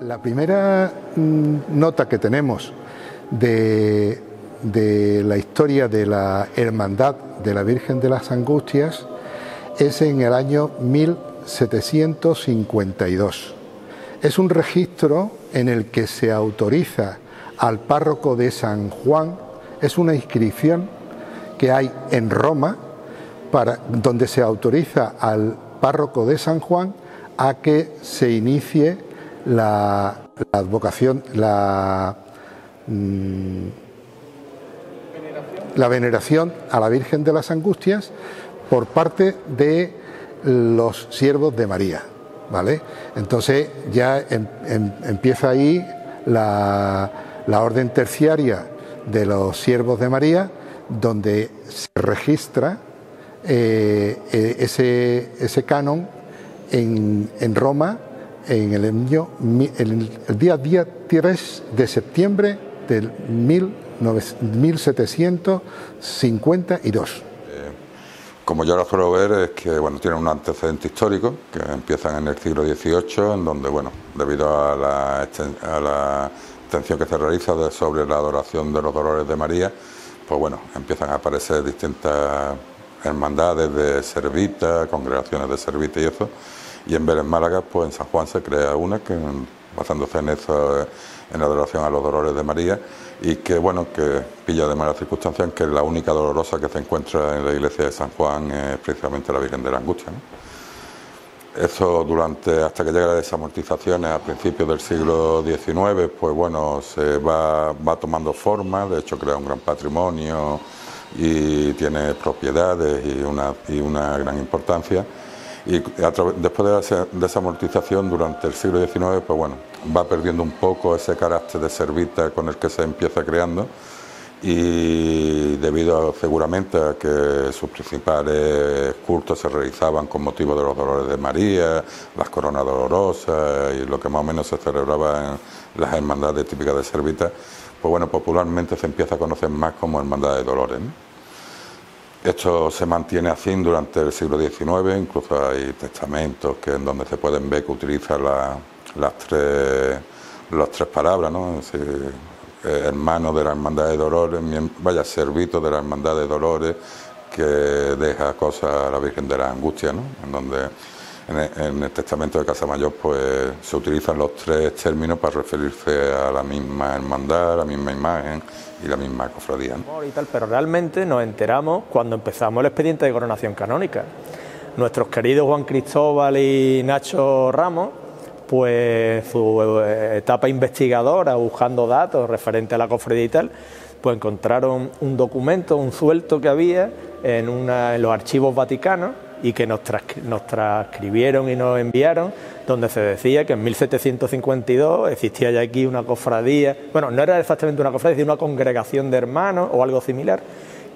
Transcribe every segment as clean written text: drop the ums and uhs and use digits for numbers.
La primera nota que tenemos de la historia de la Hermandad de la Virgen de las Angustias es en el año 1752. Es un registro en el que se autoriza al párroco de San Juan, es una inscripción que hay en Roma, donde se autoriza al párroco de San Juan a que se inicie la advocación, la veneración a la Virgen de las Angustias por parte de los siervos de María, ¿vale? Entonces ya empieza ahí la orden terciaria de los siervos de María, donde se registra ese canon en Roma en el día 3 de septiembre del 1752. Como yo lo suelo ver, es que bueno, tiene un antecedente histórico que empiezan en el siglo XVIII, en donde, bueno, debido a la extensión que se realiza sobre la adoración de los dolores de María, pues bueno, empiezan a aparecer distintas hermandades de servitas, congregaciones de servitas y eso. Y en Vélez, Málaga, pues en San Juan se crea una que, basándose en eso, en la adoración a los dolores de María, y que bueno, que pilla de mala circunstancia en que la única dolorosa que se encuentra en la iglesia de San Juan es precisamente la Virgen de la Angustia, ¿no? Eso hasta que llega las desamortizaciones a principios del siglo XIX, pues bueno, se va tomando forma, de hecho crea un gran patrimonio y tiene propiedades y una gran importancia. Y después de la desamortización durante el siglo XIX, pues bueno, va perdiendo un poco ese carácter de servita con el que se empieza creando, y debido seguramente a que sus principales cultos se realizaban con motivo de los dolores de María, las coronas dolorosas y lo que más o menos se celebraba en las hermandades típicas de servita, pues bueno, popularmente se empieza a conocer más como hermandad de dolores, ¿no? Esto se mantiene así durante el siglo XIX, incluso hay testamentos en donde se pueden ver que utiliza las tres palabras, ¿no? Es decir, hermano de la Hermandad de Dolores, servito de la Hermandad de Dolores, que deja cosas a la Virgen de la Angustia, ¿no? En donde en el testamento de Casamayor pues se utilizan los tres términos para referirse a la misma hermandad, a la misma imagen y la misma cofradía, ¿no? Pero realmente nos enteramos cuando empezamos el expediente de coronación canónica. Nuestros queridos Juan Cristóbal y Nacho Ramos, pues su etapa investigadora, buscando datos referentes a la cofradía y tal, pues encontraron un documento, un suelto que había en los archivos vaticanos, y que nos transcribieron y nos enviaron, donde se decía que en 1752 existía ya aquí una cofradía, bueno, no era exactamente una cofradía, sino una congregación de hermanos o algo similar,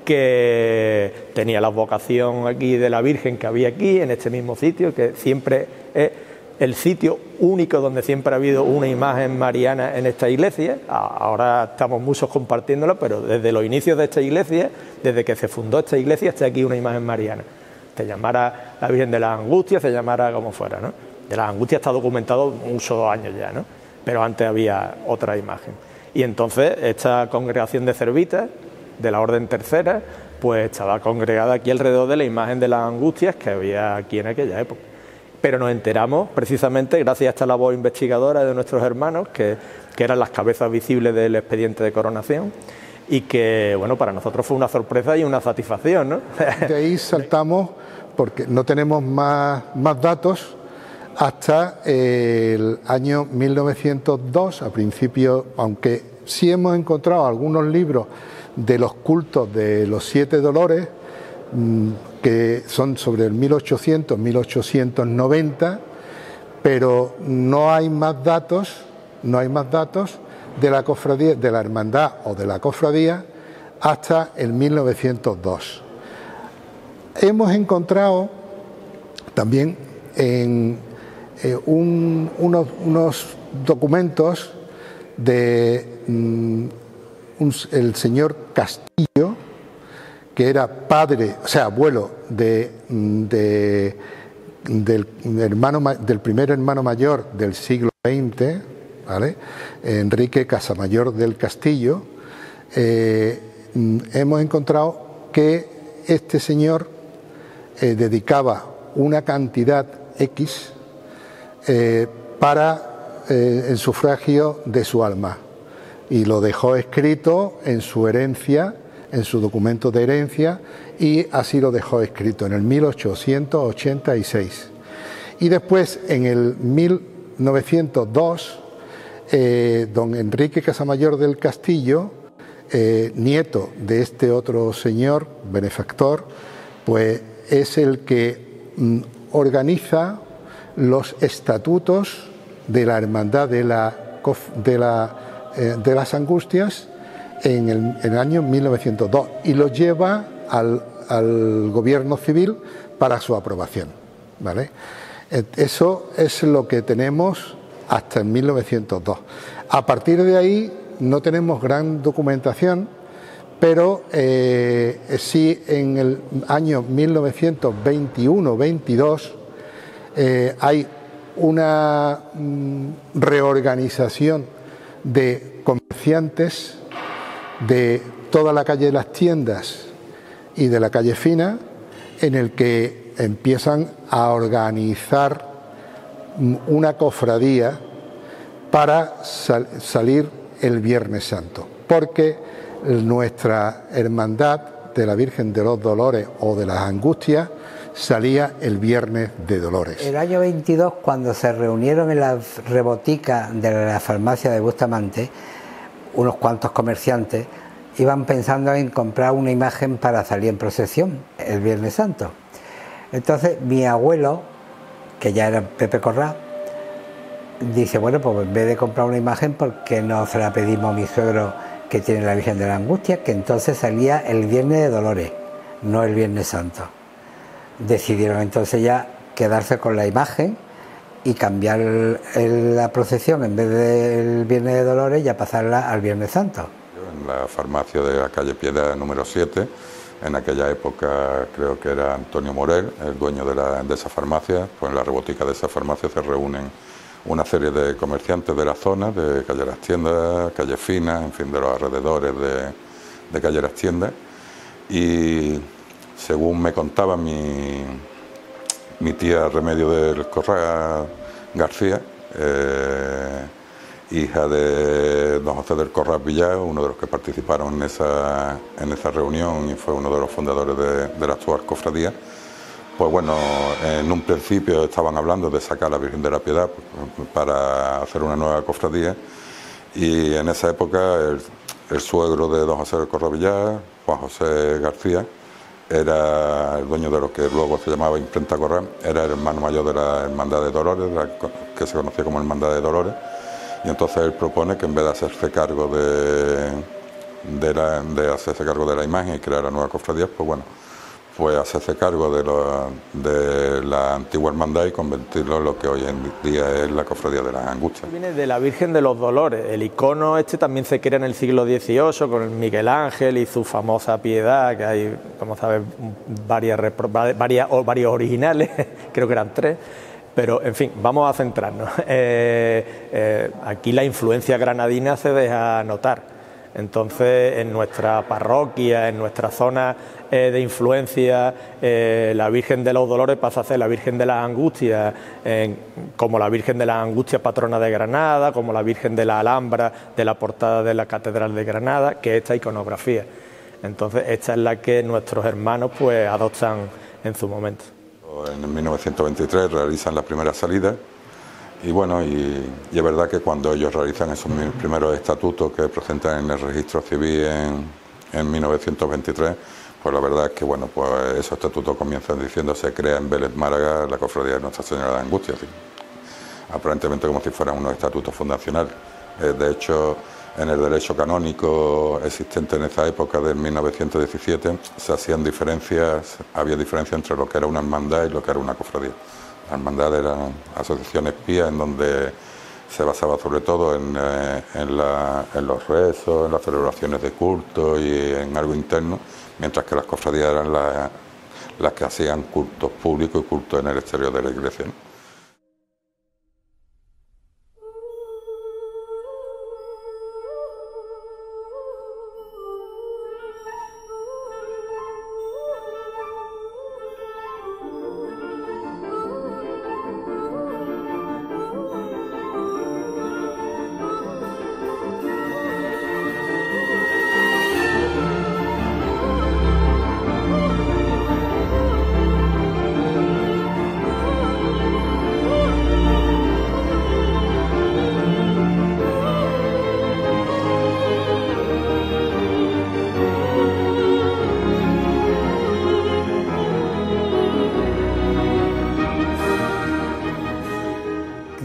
que tenía la vocación aquí de la Virgen que había aquí, en este mismo sitio, que siempre es el sitio único donde siempre ha habido una imagen mariana en esta iglesia. Ahora estamos muchos compartiéndola, pero desde los inicios de esta iglesia, desde que se fundó esta iglesia, está aquí una imagen mariana. Se llamara la Virgen de las Angustias, se llamara como fuera, ¿no? De las Angustias está documentado muchos años ya, ¿no? Pero antes había otra imagen. Y entonces esta congregación de servitas, de la Orden Tercera, pues estaba congregada aquí alrededor de la imagen de las Angustias que había aquí en aquella época. Pero nos enteramos precisamente gracias a esta labor investigadora de nuestros hermanos, que eran las cabezas visibles del expediente de coronación, y que, bueno, para nosotros fue una sorpresa y una satisfacción, ¿no? De ahí saltamos, porque no tenemos más datos, hasta el año 1902, a principio, aunque sí hemos encontrado algunos libros de los cultos de los 7 dolores, que son sobre el 1800, 1890, pero no hay más datos de la cofradía, de la hermandad o de la cofradía, hasta el 1902. Hemos encontrado también unos documentos de el señor Castillo, que era padre, o sea, abuelo del primer hermano mayor del siglo XX, ¿vale? Enrique Casamayor del Castillo, hemos encontrado que este señor dedicaba una cantidad X para el sufragio de su alma, y lo dejó escrito en su herencia, en su documento de herencia, y así lo dejó escrito en el 1886. Y después, en el 1902, don Enrique Casamayor del Castillo, nieto de este otro señor, benefactor, pues es el que organiza los estatutos de la Hermandad de las Angustias en el año 1902 y los lleva al gobierno civil para su aprobación, ¿vale? Eso es lo que tenemos hasta el 1902. A partir de ahí no tenemos gran documentación, pero sí en el año 1921-22 hay una reorganización de comerciantes de toda la calle de las Tiendas y de la calle Fina, en el que empiezan a organizar una cofradía para salir el Viernes Santo, porque nuestra hermandad de la Virgen de los Dolores o de las Angustias salía el Viernes de Dolores. El año 22, cuando se reunieron en la rebotica de la farmacia de Bustamante, unos cuantos comerciantes iban pensando en comprar una imagen para salir en procesión el Viernes Santo. Entonces mi abuelo, que ya era Pepe Corrá, dice, bueno, pues en vez de comprar una imagen, ¿por qué no se la pedimos a mi suegro que tiene la Virgen de la Angustia? Que entonces salía el Viernes de Dolores, no el Viernes Santo. Decidieron entonces ya quedarse con la imagen y cambiar la procesión, en vez del Viernes de Dolores, ya pasarla al Viernes Santo. En la farmacia de la calle Piedra número 7, en aquella época creo que era Antonio Morel, el dueño de esa farmacia, pues en la rebotica de esa farmacia se reúnen una serie de comerciantes de la zona, de calle Las Tiendas, calle Fina, en fin, de los alrededores de calle Las Tiendas, y según me contaba mi tía Remedio del Corrá García, hija de don José del Corrá Villar, uno de los que participaron en esa reunión y fue uno de los fundadores de la actual cofradía. Pues bueno, en un principio estaban hablando de sacar a la Virgen de la Piedad para hacer una nueva cofradía, y en esa época el suegro de don José del Corrá Villar, Juan José García, era el dueño de lo que luego se llamaba Imprenta Corrá, era el hermano mayor de la Hermandad de Dolores, que se conocía como Hermandad de Dolores, y entonces él propone que en vez de hacerse cargo de hacerse cargo de la imagen y crear la nueva cofradía, pues bueno, pues hacerse cargo de la antigua hermandad y convertirlo en lo que hoy en día es la cofradía de las Angustias. Viene de la Virgen de los Dolores. El icono este también se crea en el siglo XVIII con el Miguel Ángel y su famosa Piedad, que hay, como sabes, varios originales, creo que eran 3. Pero, en fin, vamos a centrarnos. Aquí la influencia granadina se deja notar. Entonces, en nuestra parroquia, en nuestra zona de influencia, la Virgen de los Dolores pasa a ser la Virgen de las Angustias, como la Virgen de las Angustias patrona de Granada, como la Virgen de la Alhambra de la portada de la Catedral de Granada, que es esta iconografía. Entonces, esta es la que nuestros hermanos pues adoptan en su momento. En 1923 realizan la primera salida. Y bueno, y es verdad que cuando ellos realizan esos primeros estatutos que presentan en el registro civil en 1923, pues la verdad es que bueno, pues esos estatutos comienzan diciendo se crea en Vélez Málaga la cofradía de Nuestra Señora de Angustias, aparentemente como si fueran unos estatutos fundacionales. De hecho, en el derecho canónico existente en esa época de 1917 se hacían diferencias, había diferencia entre lo que era una hermandad y lo que era una cofradía. La hermandad era asociación espía en donde se basaba sobre todo en los rezos, en las celebraciones de culto y en algo interno, mientras que las cofradías eran las que hacían cultos públicos y cultos en el exterior de la iglesia, ¿no?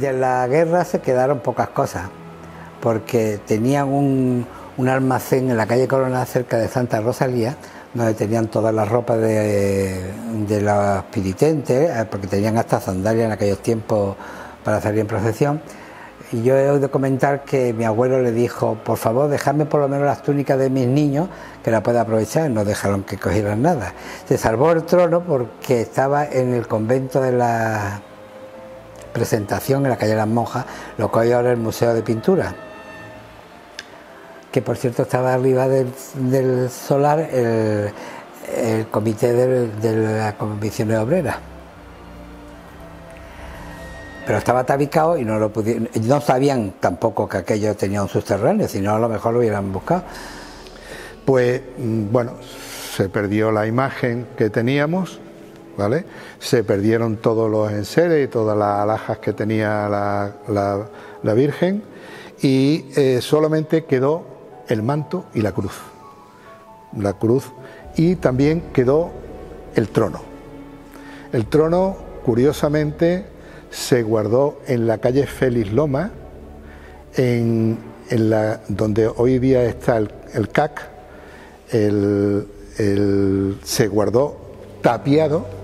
Y en la guerra se quedaron pocas cosas, porque tenían un almacén en la calle Coronel cerca de Santa Rosalía, donde tenían todas las ropas de los penitentes, porque tenían hasta sandalias en aquellos tiempos para salir en procesión. Y yo he oído comentar que mi abuelo le dijo: por favor, dejadme por lo menos las túnicas de mis niños, que las pueda aprovechar. No dejaron que cogieran nada. Se salvó el trono porque estaba en el convento de la Presentación, en la calle Las Monjas, lo que hoy ahora es el Museo de Pintura, que por cierto estaba arriba del solar el comité de las comisiones obreras. Pero estaba tabicado y no lo pudieron, no sabían tampoco que aquello tenía un subterráneo, si no a lo mejor lo hubieran buscado. Pues bueno, se perdió la imagen que teníamos, ¿vale? Se perdieron todos los enseres y todas las alhajas que tenía la Virgen, y solamente quedó el manto y la cruz. La cruz, y también quedó el trono. El trono, curiosamente, se guardó en la calle Félix Loma, donde hoy día está el CAC. Se guardó tapiado,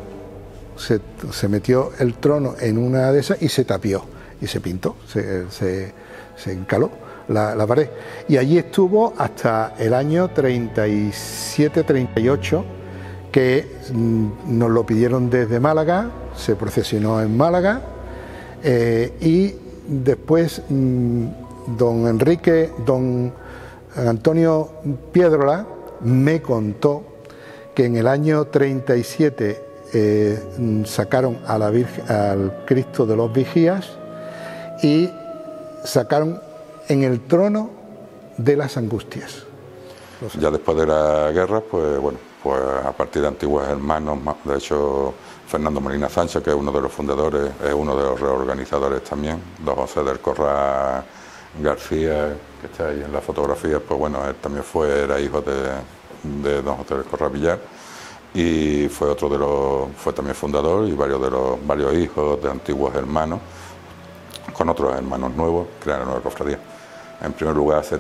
se metió el trono en una de esas y se tapió y se pintó, se encaló la pared, y allí estuvo hasta el año 37-38, que nos lo pidieron desde Málaga, se procesionó en Málaga, y después don Antonio Piedrola me contó que en el año 37 sacaron a la Virgen, al Cristo de los Vigías, y sacaron en el trono de las Angustias. Ya después de la guerra, pues bueno, pues a partir de antiguos hermanos, de hecho Fernando Molina Sancho, que es uno de los fundadores, es uno de los reorganizadores también, don José del Corral García, que está ahí en la fotografía, pues bueno, él también era hijo de don José del Corral Villar, y fue también fundador, y varios hijos de antiguos hermanos, con otros hermanos nuevos, crearon una nueva cofradía. En primer lugar se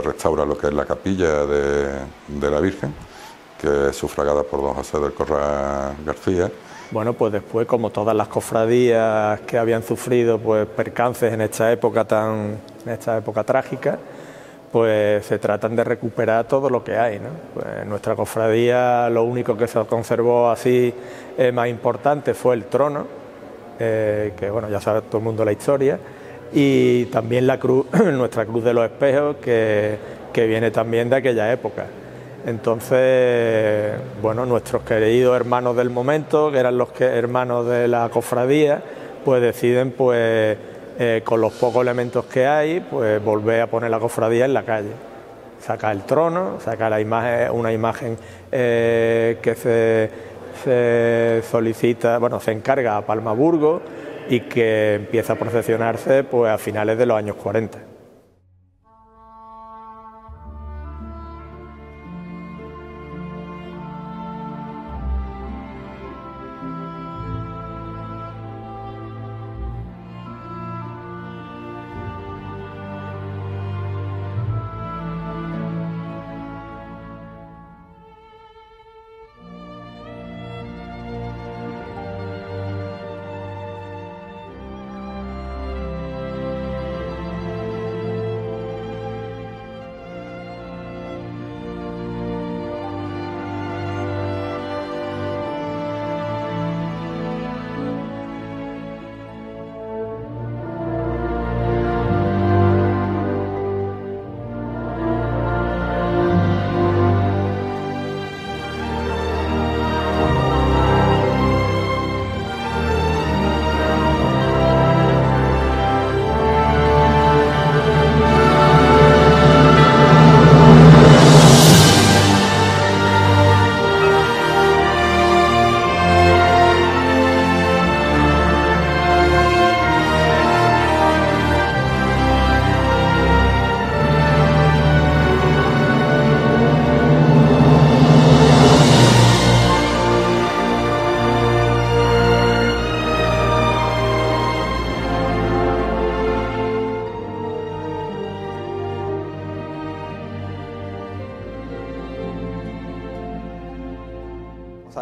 restaura lo que es la capilla de la Virgen, que es sufragada por don José del Corral García. Bueno, pues después, como todas las cofradías que habían sufrido pues percances en esta época trágica, pues se tratan de recuperar todo lo que hay, ¿no? Pues en nuestra cofradía lo único que se conservó así más importante fue el trono, que bueno, ya sabe todo el mundo la historia, y también la cruz, nuestra cruz de los espejos, que viene también de aquella época. Entonces, bueno, nuestros queridos hermanos del momento, que eran los hermanos de la cofradía, pues deciden, pues con los pocos elementos que hay, pues volver a poner la cofradía en la calle. Saca el trono, saca una imagen que se solicita, bueno, se encarga a Palmaburgo, y que empieza a procesionarse pues a finales de los años 40.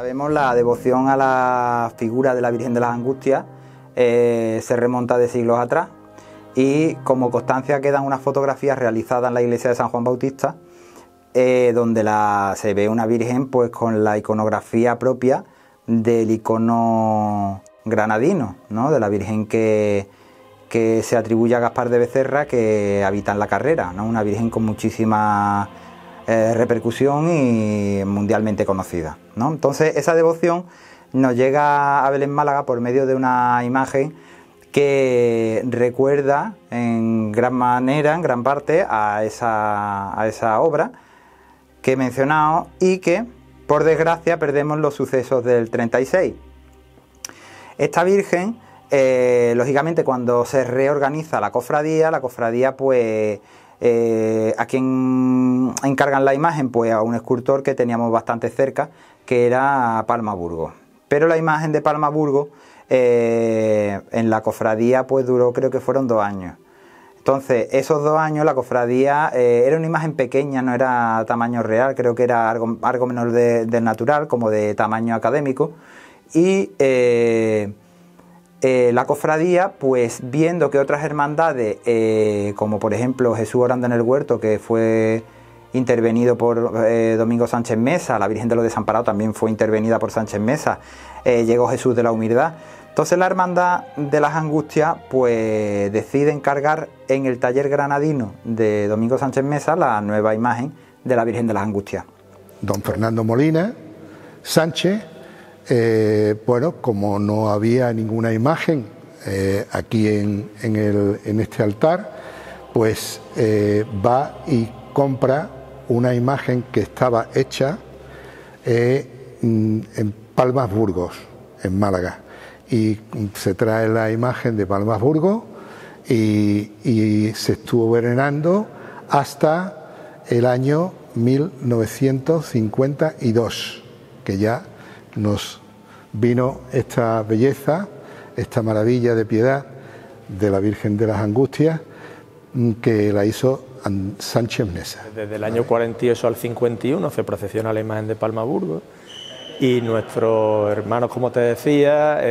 sabemos, la devoción a la figura de la Virgen de las Angustias se remonta de siglos atrás, y como constancia quedan unas fotografías realizadas en la iglesia de San Juan Bautista, donde se ve una Virgen pues con la iconografía propia del icono granadino, ¿no? De la Virgen que se atribuye a Gaspar de Becerra, que habita en la Carrera, ¿no? Una Virgen con muchísima repercusión y mundialmente conocida, ¿no? Entonces esa devoción nos llega a Belén Málaga por medio de una imagen que recuerda en gran manera, en gran parte, a esa obra que he mencionado, y que por desgracia perdemos los sucesos del 36. Esta Virgen, lógicamente, cuando se reorganiza la cofradía pues a quien encargan la imagen, pues a un escultor que teníamos bastante cerca, que era Palma Burgos. Pero la imagen de Palma Burgos en la cofradía pues duró, creo que fueron 2 años. Entonces, esos 2 años la cofradía era una imagen pequeña, no era tamaño real, creo que era algo menor del natural, como de tamaño académico. Y la cofradía, pues viendo que otras hermandades, como por ejemplo Jesús orando en el huerto, que fue intervenido por Domingo Sánchez Mesa, la Virgen de los Desamparados también fue intervenida por Sánchez Mesa, llegó Jesús de la Humildad. Entonces la Hermandad de las Angustias pues decide encargar en el taller granadino de Domingo Sánchez Mesa la nueva imagen de la Virgen de las Angustias. Don Fernando Molina Sánchez, bueno, como no había ninguna imagen aquí en este altar, pues va y compra una imagen que estaba hecha en Palmas Burgos, en Málaga, y se trae la imagen de Palmas Burgos y se estuvo venerando hasta el año 1952, que ya nos vino esta belleza, esta maravilla de piedad de la Virgen de las Angustias, que la hizo Sánchez Mesa. Desde el año 48 al 51 se procesiona la imagen de Palma Burgos, y nuestros hermanos, como te decía,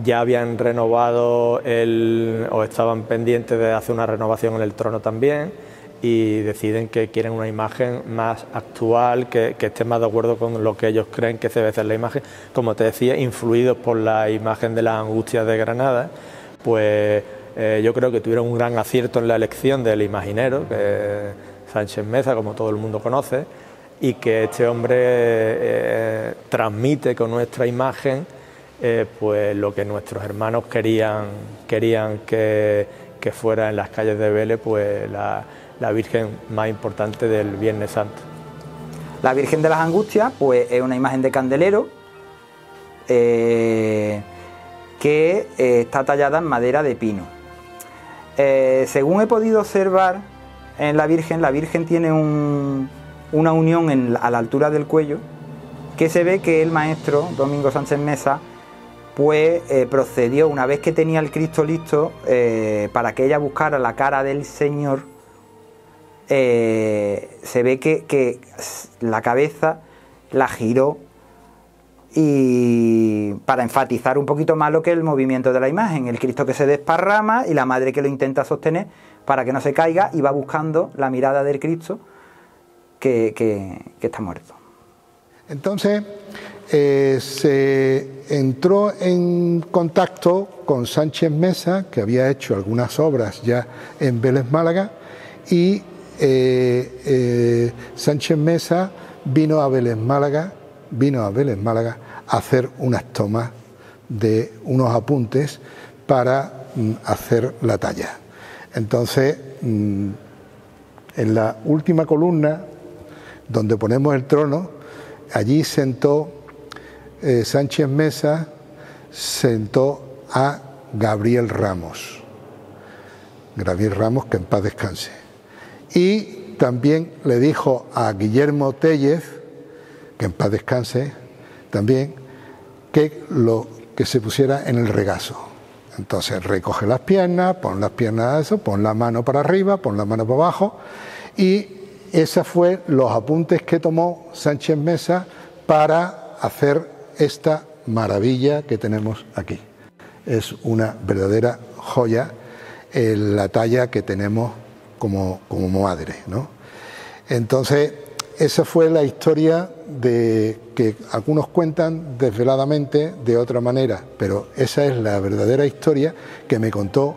ya habían renovado o estaban pendientes de hacer una renovación en el trono también, y deciden que quieren una imagen más actual, que esté más de acuerdo con lo que ellos creen que se debe hacer la imagen. Como te decía, influidos por la imagen de las Angustias de Granada, pues yo creo que tuvieron un gran acierto en la elección del imaginero, que es Sánchez Mesa, como todo el mundo conoce, y que este hombre transmite con nuestra imagen pues lo que nuestros hermanos querían que fuera en las calles de Vélez, pues la Virgen más importante del Viernes Santo. La Virgen de las Angustias pues es una imagen de candelero que está tallada en madera de pino. Según he podido observar en la Virgen tiene una unión a la altura del cuello, que se ve que el maestro Domingo Sánchez Mesa pues procedió, una vez que tenía el Cristo listo, para que ella buscara la cara del Señor. Se ve que la cabeza la giró, y para enfatizar un poquito más lo que es el movimiento de la imagen, el Cristo que se desparrama y la madre que lo intenta sostener para que no se caiga, y va buscando la mirada del Cristo que está muerto. Entonces se entró en contacto con Sánchez Mesa, que había hecho algunas obras ya en Vélez Málaga, y Sánchez Mesa vino a Vélez Málaga a hacer unas tomas de unos apuntes para hacer la talla. Entonces, en la última columna, donde ponemos el trono, allí Sánchez Mesa sentó a Gabriel Ramos, que en paz descanse. Y también le dijo a Guillermo Tellez, que en paz descanse también, que se pusiera en el regazo. Entonces recoge las piernas, pon las piernas a eso, pon la mano para arriba, pon la mano para abajo, y esos fueron los apuntes que tomó Sánchez Mesa para hacer esta maravilla que tenemos aquí. Es una verdadera joya la talla que tenemos como madre, ¿no? Entonces, esa fue la historia de que algunos cuentan desveladamente de otra manera, pero esa es la verdadera historia que me contó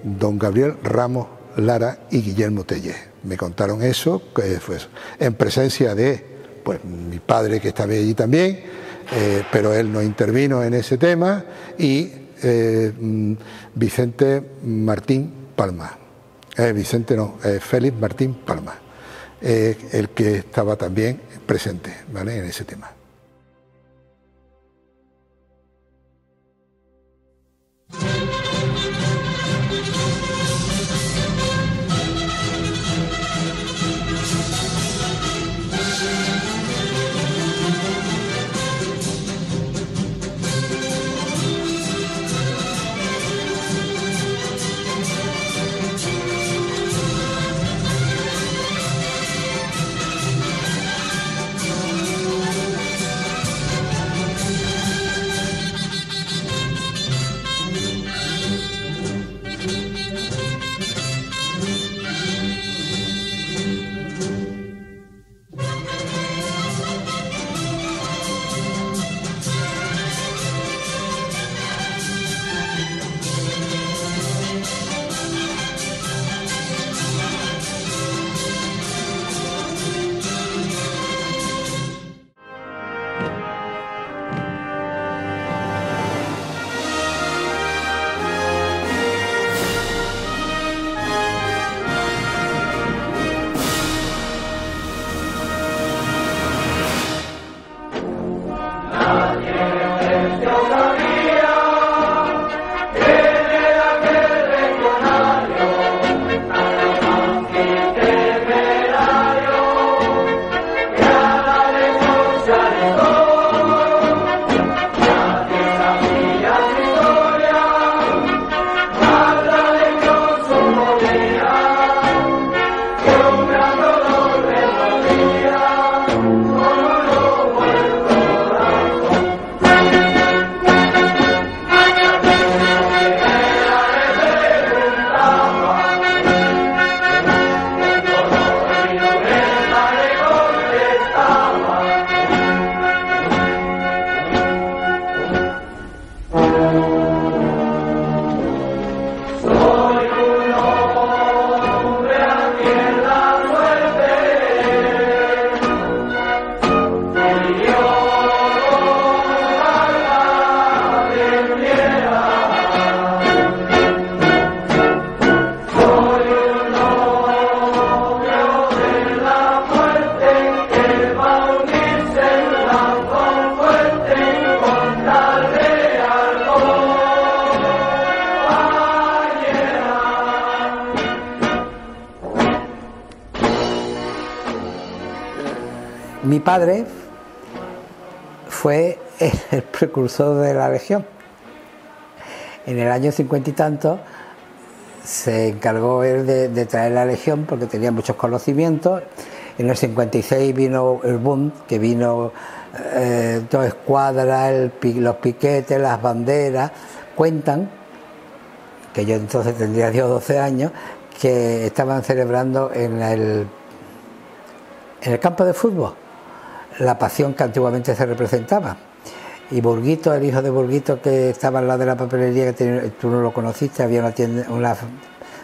don Gabriel Ramos Lara y Guillermo Tellez. Me contaron eso, que fue eso, en presencia de pues mi padre, que estaba allí también, pero él no intervino en ese tema, y Vicente Martín Palma. Félix Martín Palma, el que estaba también presente, ¿vale?, en ese tema. Mi padre fue el precursor de la Legión. En el año 50 y tanto se encargó él de traer la Legión porque tenía muchos conocimientos. En el 56 vino el boom, que vino toda escuadra, los piquetes, las banderas. Cuentan, que yo entonces tendría 10 o 12 años, que estaban celebrando en el campo de fútbol la pasión que antiguamente se representaba. Y Burguito, el hijo de Burguito, que estaba al lado de la papelería, que tú no lo conociste, había una tienda,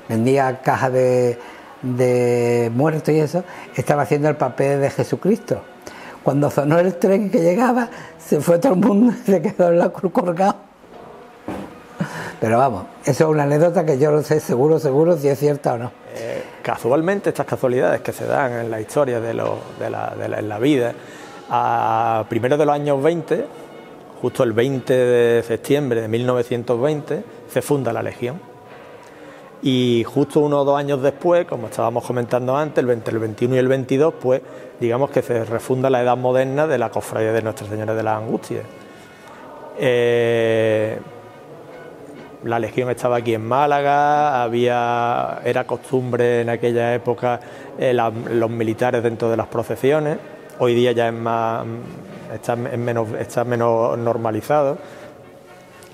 vendía cajas de muertos y eso, estaba haciendo el papel de Jesucristo. Cuando sonó el tren que llegaba, se fue todo el mundo y se quedó en la cruz colgado. Pero vamos, eso es una anécdota que yo no sé seguro si es cierta o no. Casualmente, estas casualidades que se dan en la historia en la vida, a primeros de los años 20, justo el 20 de septiembre de 1920, se funda la Legión. Y justo 1 o 2 años después, como estábamos comentando antes, entre el 21 y el 22, pues digamos que se refunda la edad moderna de la Cofradía de Nuestra Señora de las Angustias. La Legión estaba aquí en Málaga, era costumbre en aquella época los militares dentro de las procesiones. Hoy día ya es más está menos normalizado.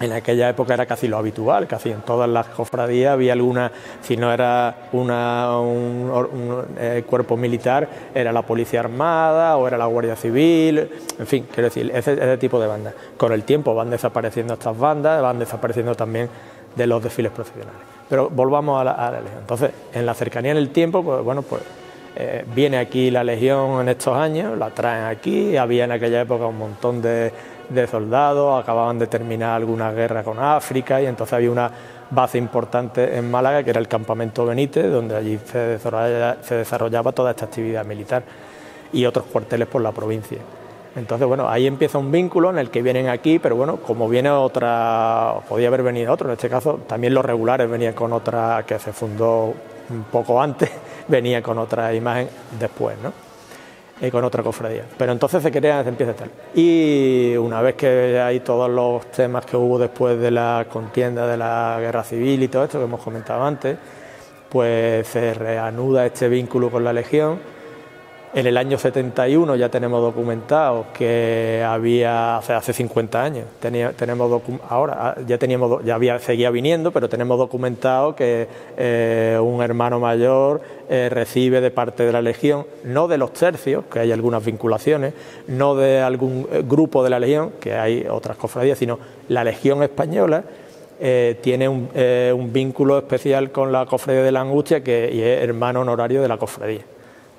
En aquella época era casi lo habitual, casi en todas las cofradías había alguna, si no era un cuerpo militar, era la policía armada o era la Guardia Civil, en fin, quiero decir, ese tipo de bandas. Con el tiempo van desapareciendo estas bandas, van desapareciendo también de los desfiles procesionales. Pero volvamos a la Legión. Entonces, en la cercanía en el tiempo, pues bueno, pues viene aquí la Legión en estos años, la traen aquí, había en aquella época un montón de soldados, acababan de terminar alguna guerra con África y entonces había una base importante en Málaga que era el Campamento Benítez, donde allí se desarrollaba toda esta actividad militar y otros cuarteles por la provincia. Entonces, bueno, ahí empieza un vínculo en el que vienen aquí, pero bueno, como viene otra, podía haber venido otro, en este caso también los regulares venían con otra que se fundó un poco antes, venía con otra imagen después, ¿no? Con otra cofradía. Pero entonces se empieza a estar. Y una vez que hay todos los temas que hubo después de la contienda de la guerra civil y todo esto que hemos comentado antes, pues se reanuda este vínculo con la Legión. En el año 71 ya tenemos documentado que había, o sea, hace 50 años, seguía viniendo, pero tenemos documentado que un hermano mayor recibe de parte de la Legión, no de los tercios, que hay algunas vinculaciones, no de algún grupo de la Legión, que hay otras cofradías, sino la Legión Española tiene un vínculo especial con la Cofradía de la Angustia y es hermano honorario de la cofradía.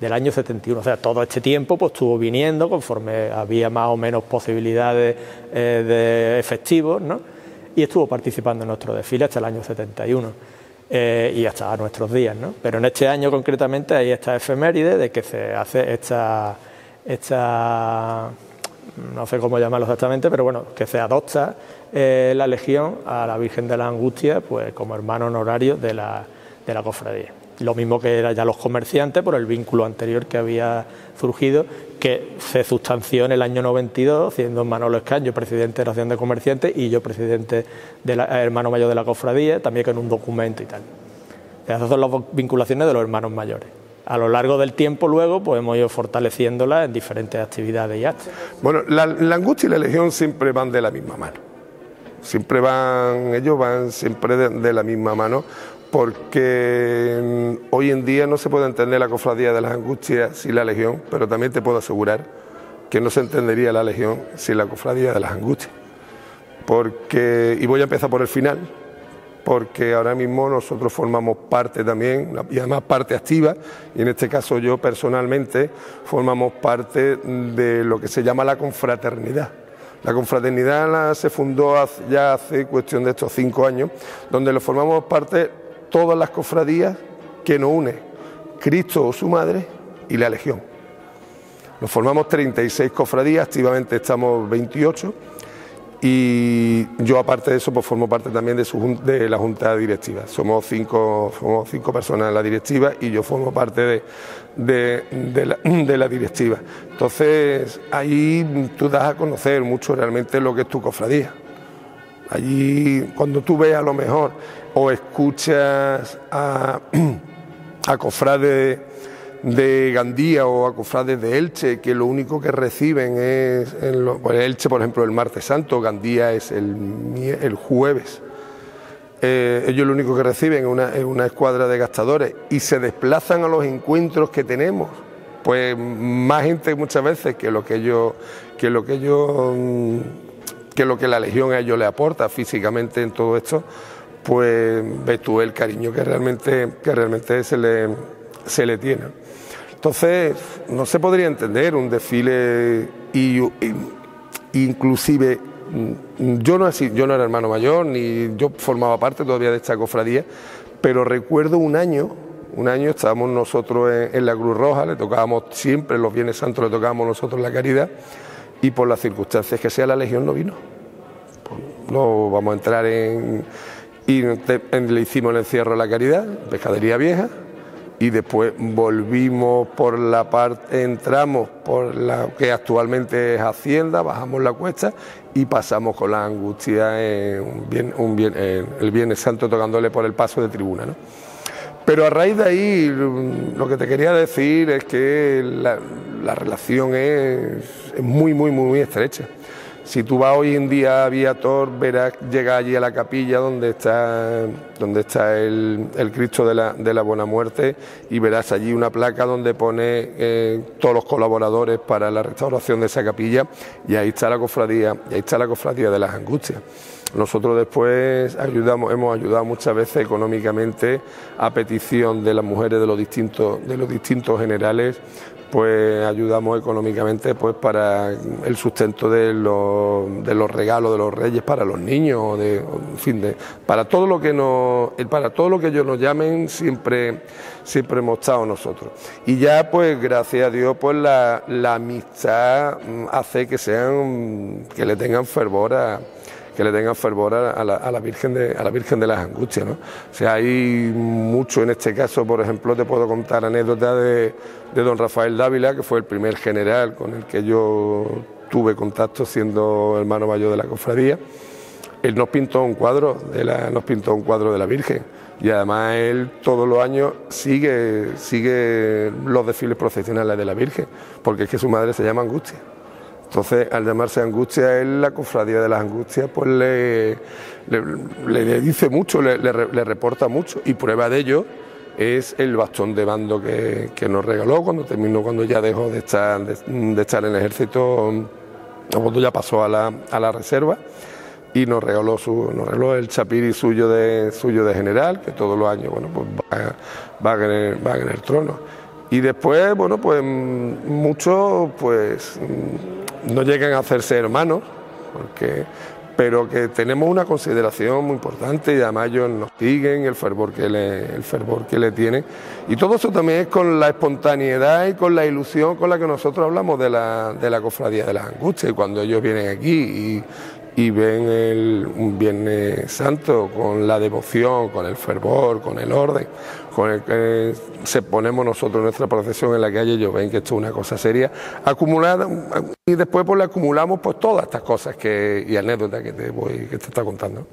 Del año 71, o sea, todo este tiempo pues estuvo viniendo conforme había más o menos posibilidades de efectivos, ¿no? Y estuvo participando en nuestro desfile hasta el año 71 y hasta nuestros días, ¿no? Pero en este año concretamente hay esta efeméride de que se hace esta no sé cómo llamarlo exactamente, pero bueno, que se adopta la Legión a la Virgen de la Angustia pues como hermano honorario de la cofradía. Lo mismo que eran ya los comerciantes por el vínculo anterior que había surgido, que se sustanció en el año 92, siendo Manolo Escaño presidente de la Asociación de Comerciantes y yo presidente hermano mayor de la cofradía, también con un documento y tal. Esas son las vinculaciones de los hermanos mayores. A lo largo del tiempo luego pues hemos ido fortaleciéndolas en diferentes actividades y actos. Bueno, la Angustia y la Legión siempre van de la misma mano. Ellos van siempre de la misma mano, porque hoy en día no se puede entender la Cofradía de las Angustias sin la Legión, pero también te puedo asegurar que no se entendería la Legión sin la Cofradía de las Angustias. Y voy a empezar por el final, porque ahora mismo nosotros formamos parte también, y además parte activa, y en este caso yo personalmente formamos parte de lo que se llama la confraternidad. La confraternidad se fundó ya hace cuestión de estos 5 años, donde lo formamos parte todas las cofradías que nos une Cristo o su Madre y la Legión. Nos formamos 36 cofradías, activamente estamos 28, y yo aparte de eso pues formo parte también de la Junta Directiva. Somos cinco personas en la directiva y yo formo parte de la directiva. Entonces ahí tú das a conocer mucho realmente lo que es tu cofradía. Allí cuando tú ves a lo mejor o escuchas a cofrades de Gandía o a cofrades de Elche, que lo único que reciben es, Elche por ejemplo el martes santo, Gandía es el jueves, ellos lo único que reciben es una escuadra de gastadores y se desplazan a los encuentros que tenemos, pues más gente muchas veces que lo que la Legión a ellos le aporta físicamente en todo esto, pues ves tú el cariño que realmente se le tiene. Entonces no se podría entender un desfile inclusive yo no era hermano mayor ni yo formaba parte todavía de esta cofradía, pero recuerdo un año estábamos nosotros en la Cruz Roja, le tocábamos siempre los Viernes Santos, le tocábamos nosotros la caridad, y por las circunstancias que sea la Legión no vino. No vamos a entrar le hicimos el encierro a la caridad, Pescadería Vieja, y después volvimos entramos por la que actualmente es Hacienda, bajamos la cuesta y pasamos con la Angustia el Viernes Santo tocándole por el paso de tribuna, ¿no? Pero a raíz de ahí lo que te quería decir es que la relación es muy estrecha. Si tú vas hoy en día a Viator, verás, llegas allí a la capilla donde está el Cristo de la Buena Muerte, y verás allí una placa donde pone todos los colaboradores para la restauración de esa capilla, y ahí está la cofradía, de las Angustias. Nosotros después hemos ayudado muchas veces económicamente a petición de las mujeres de los distintos generales, pues ayudamos económicamente pues para el sustento de los regalos de los reyes para los niños, para todo lo que ellos nos llamen, siempre hemos estado nosotros. Y ya pues gracias a Dios pues la amistad hace que le tengan fervor a la Virgen de las Angustias, ¿no? O sea, hay mucho en este caso. Por ejemplo, te puedo contar anécdotas de don Rafael Dávila, que fue el primer general con el que yo tuve contacto siendo hermano mayor de la cofradía. Él nos pintó un cuadro de la Virgen, y además él todos los años sigue los desfiles procesionales de la Virgen, porque es que su madre se llama Angustia. Entonces, al llamarse Angustia, él, la cofradía de las Angustias, pues le dice mucho, le reporta mucho, y prueba de ello es el bastón de mando que nos regaló cuando ya dejó de estar en el ejército, cuando ya pasó a la reserva, y nos regaló el chapiri suyo de general, que todos los años pues va en el trono. Y después, pues muchos pues no llegan a hacerse hermanos, pero que tenemos una consideración muy importante, y además ellos nos siguen, el fervor que le tienen. Y todo eso también es con la espontaneidad y con la ilusión con la que nosotros hablamos de la cofradía de las Angustias. Y cuando ellos vienen aquí y ven un Viernes Santo con la devoción, con el fervor, con el orden, con el que se ponemos nosotros en nuestra procesión en la calle, ellos ven que esto es una cosa seria, acumulada, y después pues le acumulamos pues todas estas cosas y anécdotas que te está contando.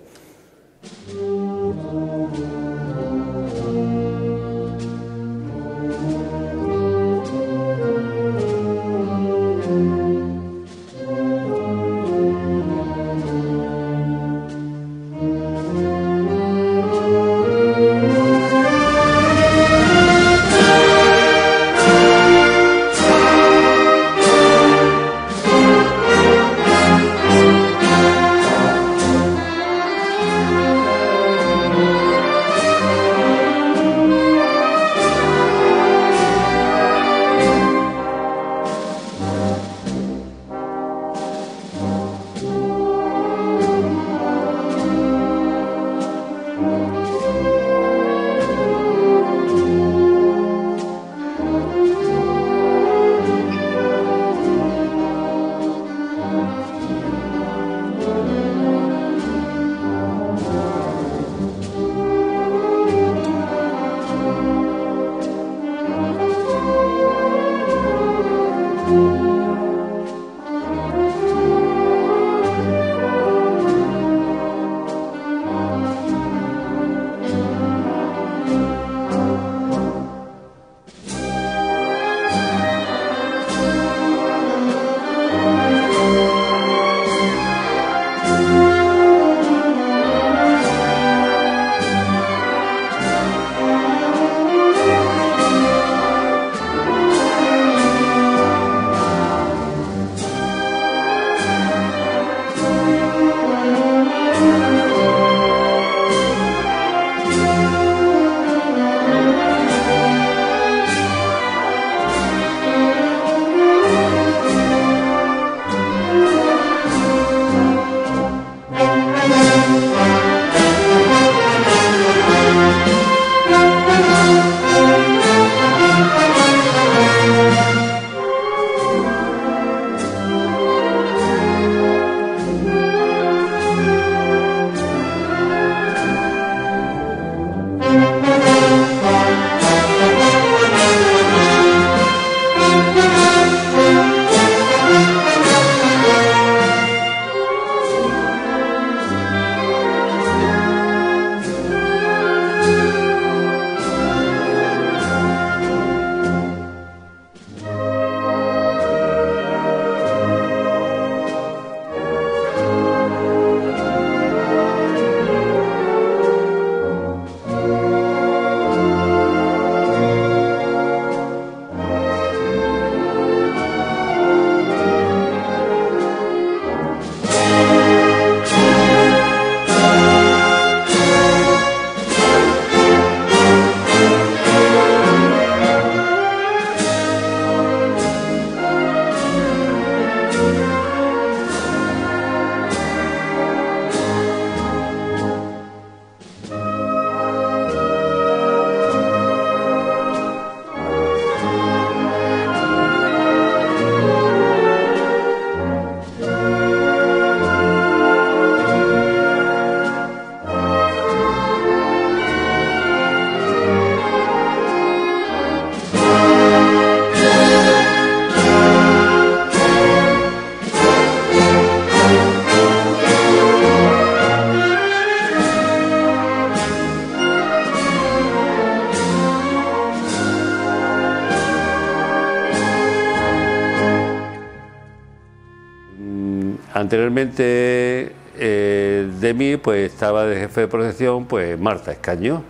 Anteriormente de mí pues estaba de jefe de procesión pues Marta Escaño.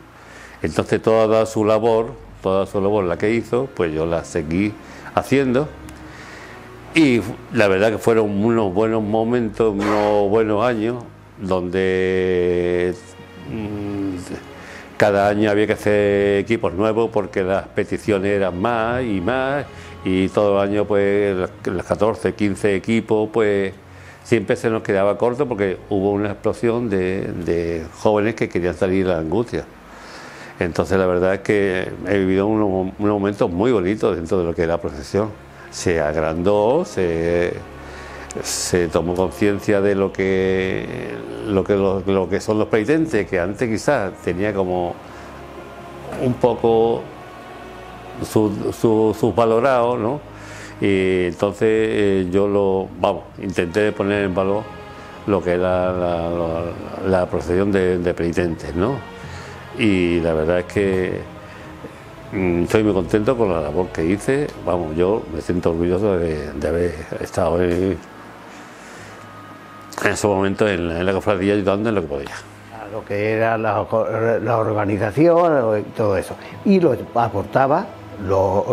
Entonces toda su labor la que hizo, pues yo la seguí haciendo. Y la verdad que fueron unos buenos momentos, unos buenos años, donde cada año había que hacer equipos nuevos porque las peticiones eran más, y todos los años pues los 14, 15 equipos pues siempre se nos quedaba corto porque hubo una explosión de jóvenes que querían salir de la angustia. Entonces la verdad es que he vivido unos momentos muy bonitos dentro de lo que es la procesión. Se agrandó, se tomó conciencia de lo que son los penitentes, que antes quizás tenía como un poco sus valorados, ¿no? Y entonces yo intenté poner en valor lo que es la procesión de penitentes, ¿no? Y la verdad es que estoy muy contento con la labor que hice. Vamos, yo me siento orgulloso de haber estado en esos momentos en la cofradía ayudando en lo que podía. Lo que era la organización y todo eso. Y lo aportaba, los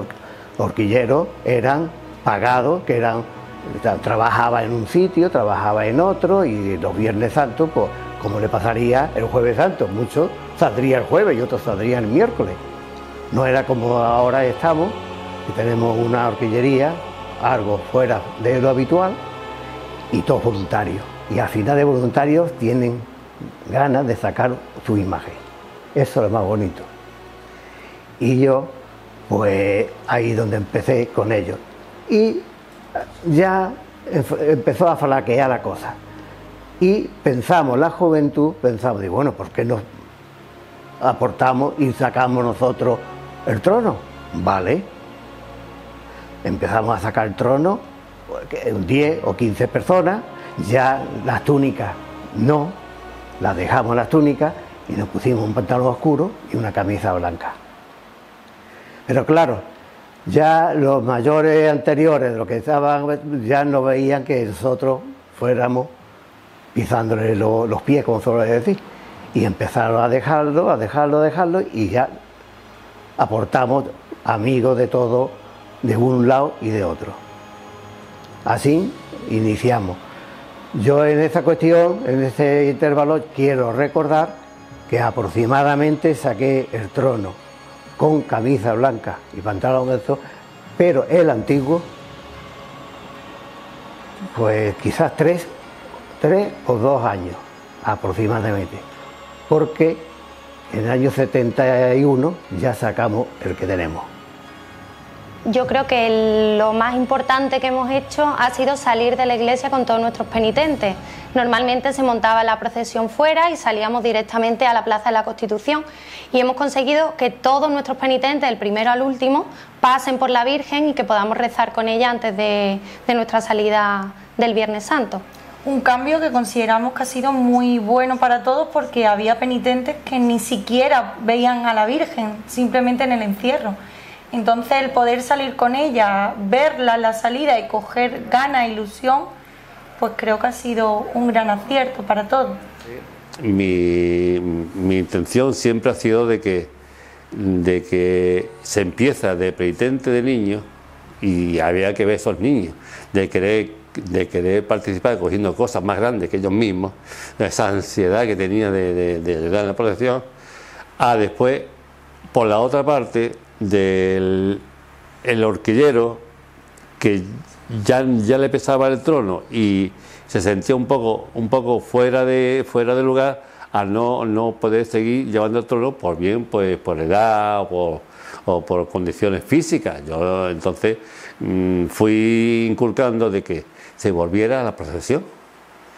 horquilleros eran pagados, trabajaba en un sitio, trabajaba en otro, y los Viernes Santos, pues como le pasaría el Jueves Santo, muchos saldría el jueves y otros saldrían el miércoles. No era como ahora estamos, que tenemos una horquillería, algo fuera de lo habitual, y todos voluntarios. Y al final de voluntarios tienen ganas de sacar su imagen. Eso es lo más bonito. Y yo, pues ahí donde empecé con ellos. Y ya empezó a flaquear la cosa. Y pensamos, la juventud, digo, bueno, ¿por qué no aportamos y sacamos nosotros el trono? Vale. Empezamos a sacar el trono, 10 o 15 personas, ya las túnicas no, las dejamos las túnicas y nos pusimos un pantalón oscuro y una camisa blanca. Pero claro, ya los mayores anteriores de los que estaban, ya no veían que nosotros fuéramos pisándole los pies, como suelo decir, y empezaron a dejarlo, y ya aportamos amigos de todos, de un lado y de otro. Así iniciamos. Yo en esa cuestión, en ese intervalo, quiero recordar que aproximadamente saqué el trono con camisa blanca y pantalón alto, pero el antiguo, pues quizás 3 o 2 años aproximadamente, porque en el año 71 ya sacamos el que tenemos. Yo creo que lo más importante que hemos hecho ha sido salir de la iglesia con todos nuestros penitentes. Normalmente se montaba la procesión fuera y salíamos directamente a la Plaza de la Constitución, y hemos conseguido que todos nuestros penitentes, del primero al último, pasen por la Virgen y que podamos rezar con ella antes de nuestra salida del Viernes Santo. Un cambio que consideramos que ha sido muy bueno para todos, porque había penitentes que ni siquiera veían a la Virgen, simplemente en el encierro. Entonces el poder salir con ella, verla en la salida y coger ganas, ilusión, pues creo que ha sido un gran acierto para todos. Mi intención siempre ha sido de que se empieza de penitente de niños, y había que ver a esos niños, de querer participar cogiendo cosas más grandes que ellos mismos, esa ansiedad que tenía de ayudar en la procesión, a después, por la otra parte, del horquillero, que ya le pesaba el trono y se sentía un poco fuera de lugar, al no poder seguir llevando el trono, por edad o por condiciones físicas. Yo entonces fui inculcando de que se volviera a la procesión,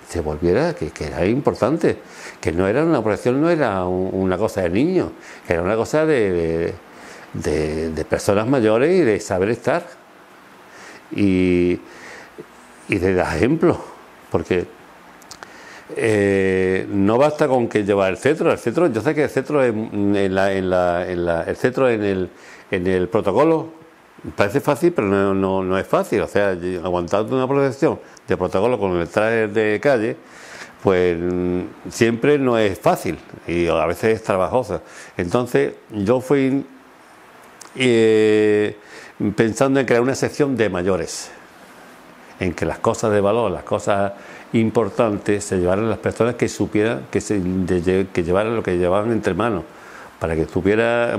que era importante, que no era una procesión, no era una cosa de niños, era una cosa de personas mayores y de saber estar y de dar ejemplo, porque no basta con que llevar el cetro. Yo sé que el cetro el cetro en el protocolo parece fácil, pero no es fácil. O sea, aguantando una procesión de protocolo con el traje de calle, pues siempre no es fácil y a veces es trabajosa. Entonces yo fui pensando en crear una sección de mayores, en que las cosas de valor, las cosas importantes se llevaran las personas que supieran, que llevaran lo que llevaban entre manos, para que supiera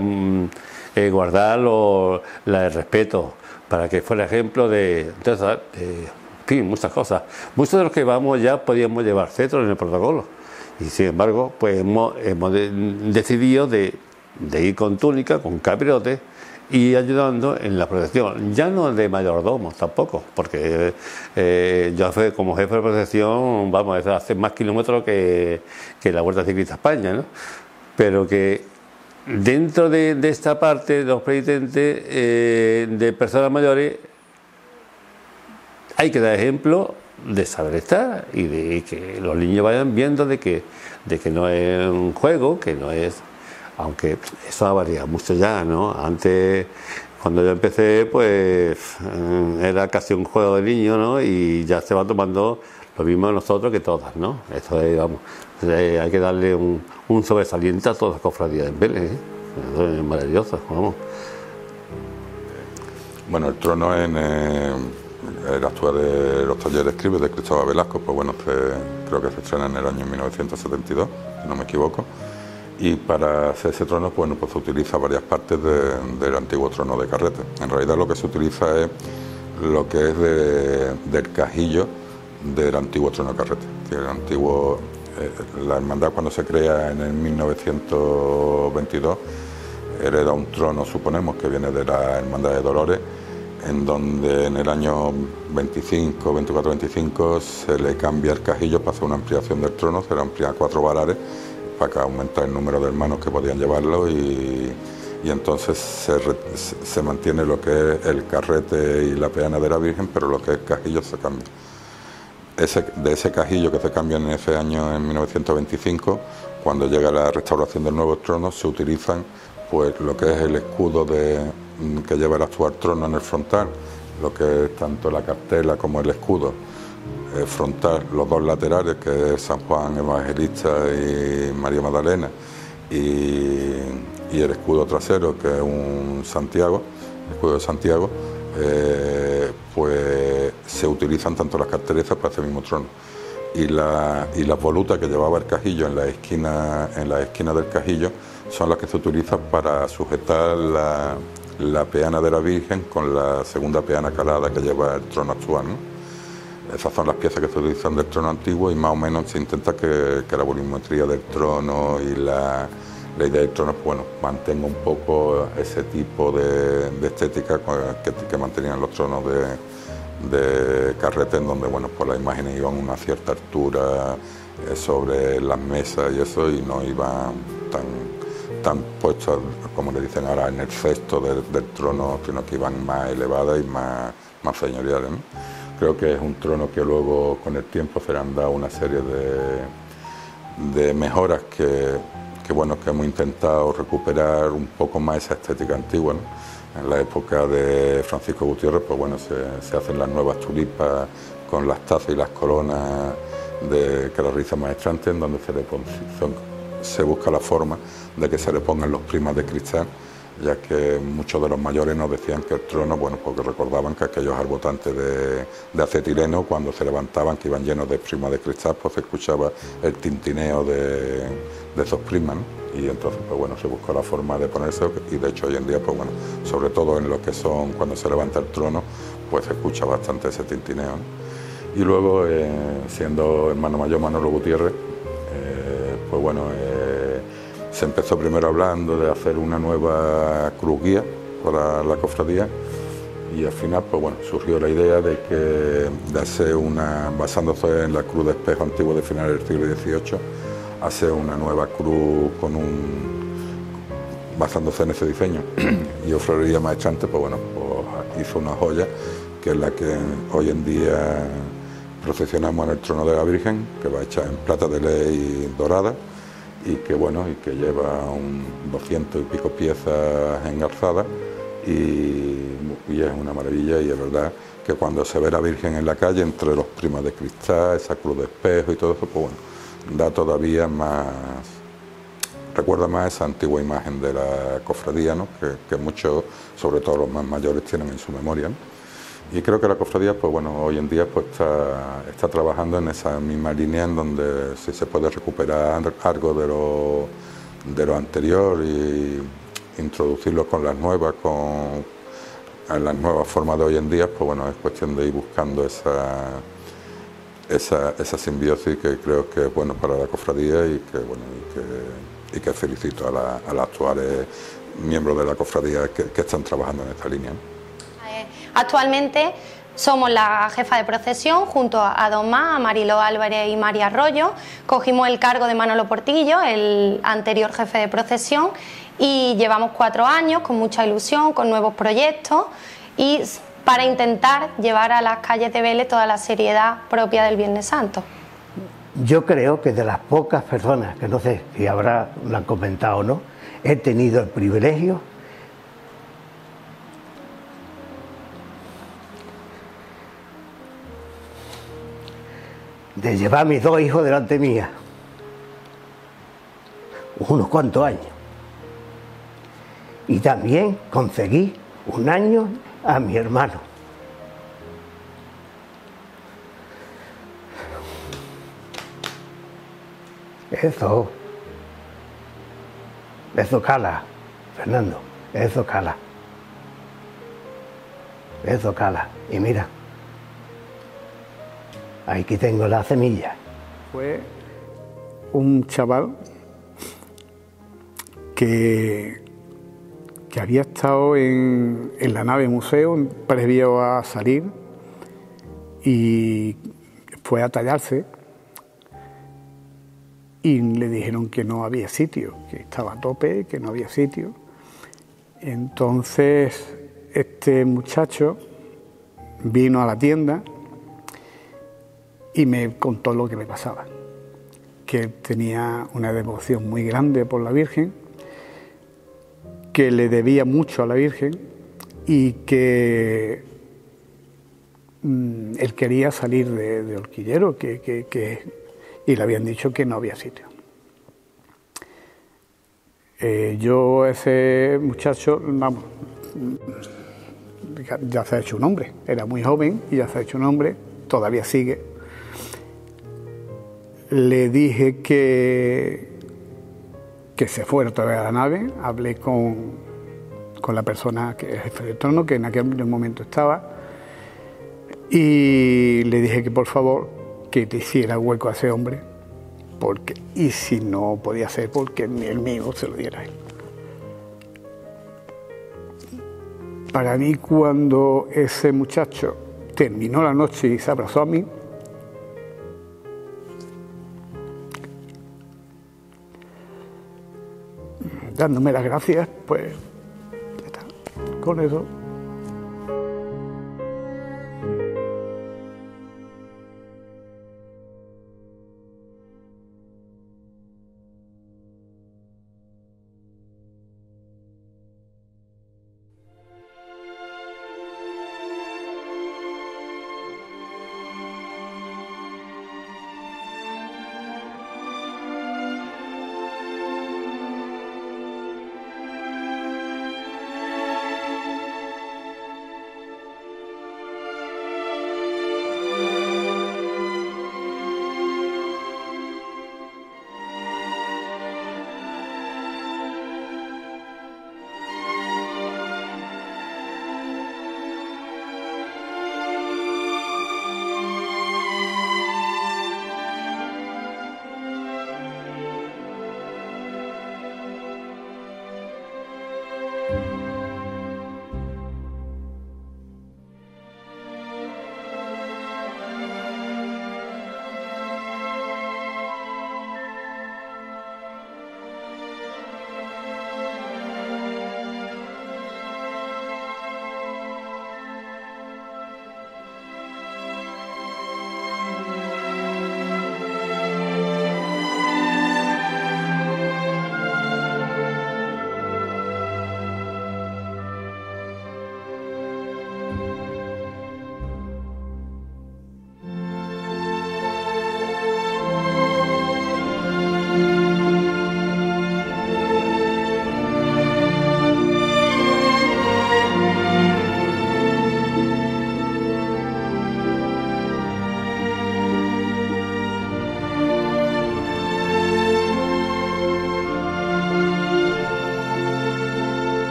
guardar el respeto, para que fuera ejemplo de en fin, muchas cosas. Muchos de los que vamos ya podíamos llevar cetro en el protocolo, y sin embargo pues hemos decidido de ir con túnica, con capirote, y ayudando en la protección, ya no de mayordomos tampoco, porque yo como jefe de protección, vamos, a hacer más kilómetros que la Vuelta Ciclista España, ¿no? Pero que dentro de esta parte de los penitentes de personas mayores hay que dar ejemplo de saber estar y de que los niños vayan viendo de que no es un juego, que no es, aunque eso ha variado mucho ya, ¿no? Antes, cuando yo empecé, pues era casi un juego de niños, ¿no? Y ya se va tomando lo mismo nosotros que todas, ¿no? Esto es, vamos, hay que darle un sobresaliente a todas las cofradías en Vélez, ¿eh? Es maravilloso, vamos. Bueno, el trono en el actual de los talleres Escribe de Cristóbal Velasco, pues bueno, creo que se estrena en el año 1972, si no me equivoco. Y para hacer ese trono, bueno, pues se utiliza varias partes del antiguo trono de carrete. En realidad lo que se utiliza es lo que es del cajillo del antiguo trono de carrete. El antiguo, la hermandad cuando se crea en el 1922 hereda un trono, suponemos, que viene de la Hermandad de Dolores, en donde en el año 24-25 se le cambia el cajillo para hacer una ampliación del trono, se le amplía a 4 valares para que aumentar el número de hermanos que podían llevarlo y entonces se mantiene lo que es el carrete y la peana de la Virgen, pero lo que es el cajillo se cambia. De ese cajillo que se cambia en ese año, en 1925, cuando llega la restauración del nuevo trono, se utilizan pues lo que es el escudo que lleva el actual trono en el frontal, lo que es tanto la cartela como el escudo frontal, los dos laterales, que es San Juan Evangelista y María Magdalena, y el escudo trasero, que es un Santiago, el escudo de Santiago, pues se utilizan tanto las cartelezas para ese mismo trono. Y las volutas que llevaba el cajillo en la esquina del cajillo son las que se utilizan para sujetar la peana de la Virgen con la segunda peana calada que lleva el trono actual, ¿no? Esas son las piezas que se utilizan del trono antiguo y más o menos se intenta que la volumetría del trono y la idea del trono, pues bueno, mantenga un poco ese tipo de estética que mantenían los tronos de carrete, en donde bueno, pues las imágenes iban a una cierta altura sobre las mesas y eso, y no iban tan puestas, como le dicen ahora, en el cesto del trono, sino que iban más elevadas y más señoriales, ¿no? Creo que es un trono que luego con el tiempo se le han dado una serie de mejoras que hemos intentado recuperar un poco más esa estética antigua, ¿no? En la época de Francisco Gutiérrez, pues bueno, se hacen las nuevas tulipas con las tazas y las coronas que la realiza Maestrante, en donde se busca la forma de que se le pongan los primas de cristal, ya que muchos de los mayores nos decían que el trono, bueno, porque recordaban que aquellos arbotantes de acetileno, cuando se levantaban, que iban llenos de primas de cristal, pues se escuchaba el tintineo de esos primas, ¿no? Y entonces, pues bueno, se buscó la forma de ponerse, y de hecho hoy en día, pues bueno, sobre todo en lo que son cuando se levanta el trono, pues se escucha bastante ese tintineo, ¿no? Y luego, siendo hermano mayor Manolo Gutiérrez, pues bueno, se empezó primero hablando de hacer una nueva cruz guía para la cofradía, y al final, pues bueno, surgió la idea de hacer basándose en la cruz de espejo antiguo de finales del siglo XVIII, hacer una nueva cruz basándose en ese diseño. Y Orfebrería Maestrante, pues bueno, pues hizo una joya que es la que hoy en día procesionamos en el trono de la Virgen, que va hecha en plata de ley dorada, y que bueno, y que lleva 200 y pico piezas engarzadas, y es una maravilla, y es verdad que cuando se ve la Virgen en la calle entre los primos de cristal, esa cruz de espejo y todo eso, pues bueno, da todavía más, recuerda más esa antigua imagen de la cofradía, ¿no? que muchos, sobre todo los más mayores, tienen en su memoria, ¿no? Y creo que la cofradía, pues bueno, hoy en día pues está trabajando en esa misma línea, en donde si se puede recuperar algo de lo anterior y introducirlo con las nuevas, en las nuevas formas de hoy en día, pues bueno, es cuestión de ir buscando esa simbiosis, que creo que es bueno para la cofradía, y que felicito a las actuales miembros de la cofradía que están trabajando en esta línea, ¿no? Actualmente somos la jefa de procesión junto a dos más, a Mariló Álvarez y María Arroyo. Cogimos el cargo de Manolo Portillo, el anterior jefe de procesión, y llevamos 4 años con mucha ilusión, con nuevos proyectos, y para intentar llevar a las calles de Vélez toda la seriedad propia del Viernes Santo. Yo creo que de las pocas personas, que no sé si lo han comentado o no, he tenido el privilegio de llevar a mis 2 hijos delante mía unos cuantos años, y también conseguí 1 año a mi hermano. Eso cala, Fernando, eso cala. Y mira, aquí tengo la semilla. Fue un chaval que había estado en la nave museo previo a salir, y fue a tallarse y le dijeron que no había sitio, que estaba a tope, que no había sitio. Entonces este muchacho vino a la tienda y me contó lo que le pasaba, que tenía una devoción muy grande por la Virgen, que le debía mucho a la Virgen, y que él quería salir de horquillero, y le habían dicho que no había sitio. Yo, ese muchacho, vamos, ya se ha hecho un hombre, era muy joven y ya se ha hecho un hombre, todavía sigue. Le dije que se fuera otra vez a la nave, hablé con la persona que es jefe de trono, que en aquel momento estaba, y le dije que por favor que te hiciera hueco a ese hombre, y si no podía ser, porque el mío se lo diera a él. Para mí, cuando ese muchacho terminó la noche y se abrazó a mí, dándome las gracias, pues ya está, con eso.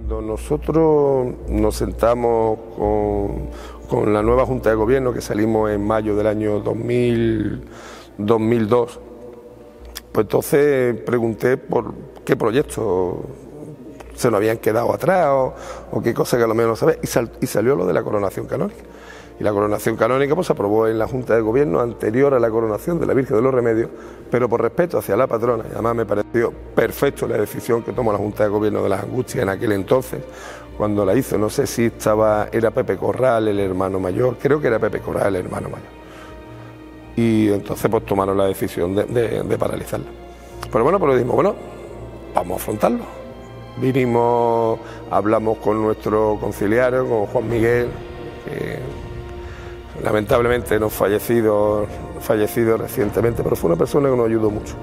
Cuando nosotros nos sentamos con la nueva Junta de Gobierno, que salimos en mayo del año 2002, pues entonces pregunté por qué proyectos se nos habían quedado atrás o qué cosas que a lo mejor no sabía, y salió lo de la coronación canónica. Y la coronación canónica pues se aprobó en la Junta de Gobierno anterior a la coronación de la Virgen de los Remedios, pero por respeto hacia la patrona, y además me pareció perfecto la decisión que tomó la Junta de Gobierno de las Angustias en aquel entonces, cuando la hizo. No sé si era Pepe Corral el hermano mayor, creo que era Pepe Corral el hermano mayor, y entonces pues tomaron la decisión de paralizarla. Pero bueno, pues dijimos, bueno, vamos a afrontarlo. Vinimos, hablamos con nuestro conciliario, con Juan Miguel, que lamentablemente no fallecido recientemente, pero fue una persona que nos ayudó mucho.